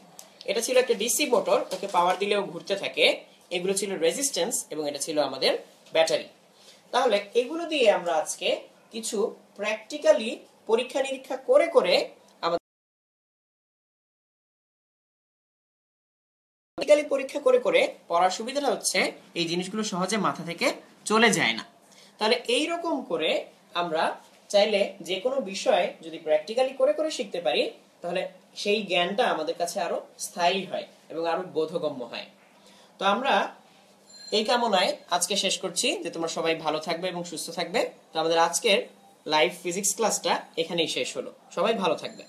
এটা ছিল একটা ডিসি মোটর, ওকে পাওয়ার দিলেও ঘুরতে থাকে। এগুলো ছিল রেজিস্ট্যান্স এবং এটা ছিল আমাদের ব্যাটারি। তাহলে এগুলো দিয়ে আমরা আজকে কিছু প্র্যাকটিক্যালি পরীক্ষা নিরীক্ষা করে করে পরীক্ষা করে করে পড়ার সুবিধাটা হচ্ছে এই জিনিসগুলো সহজে মাথা থেকে চলে যায় না। তাহলে এই রকম করে আমরা চাইলে যে কোনো বিষয় যদি প্র্যাকটিক্যালি করে করে শিখতে পারি, তাহলে সেই জ্ঞানটা আমাদের কাছে আরো স্থায়ী হয় এবং আরো বোধগম্য হয়। তো আমরা এই কামনায় আজকে শেষ করছি যে তোমরা সবাই ভালো থাকবে এবং সুস্থ থাকবে। তো আমাদের আজকের লাইভ ফিজিক্স ক্লাসটা এখানেই শেষ হলো। সবাই ভালো থাকবে।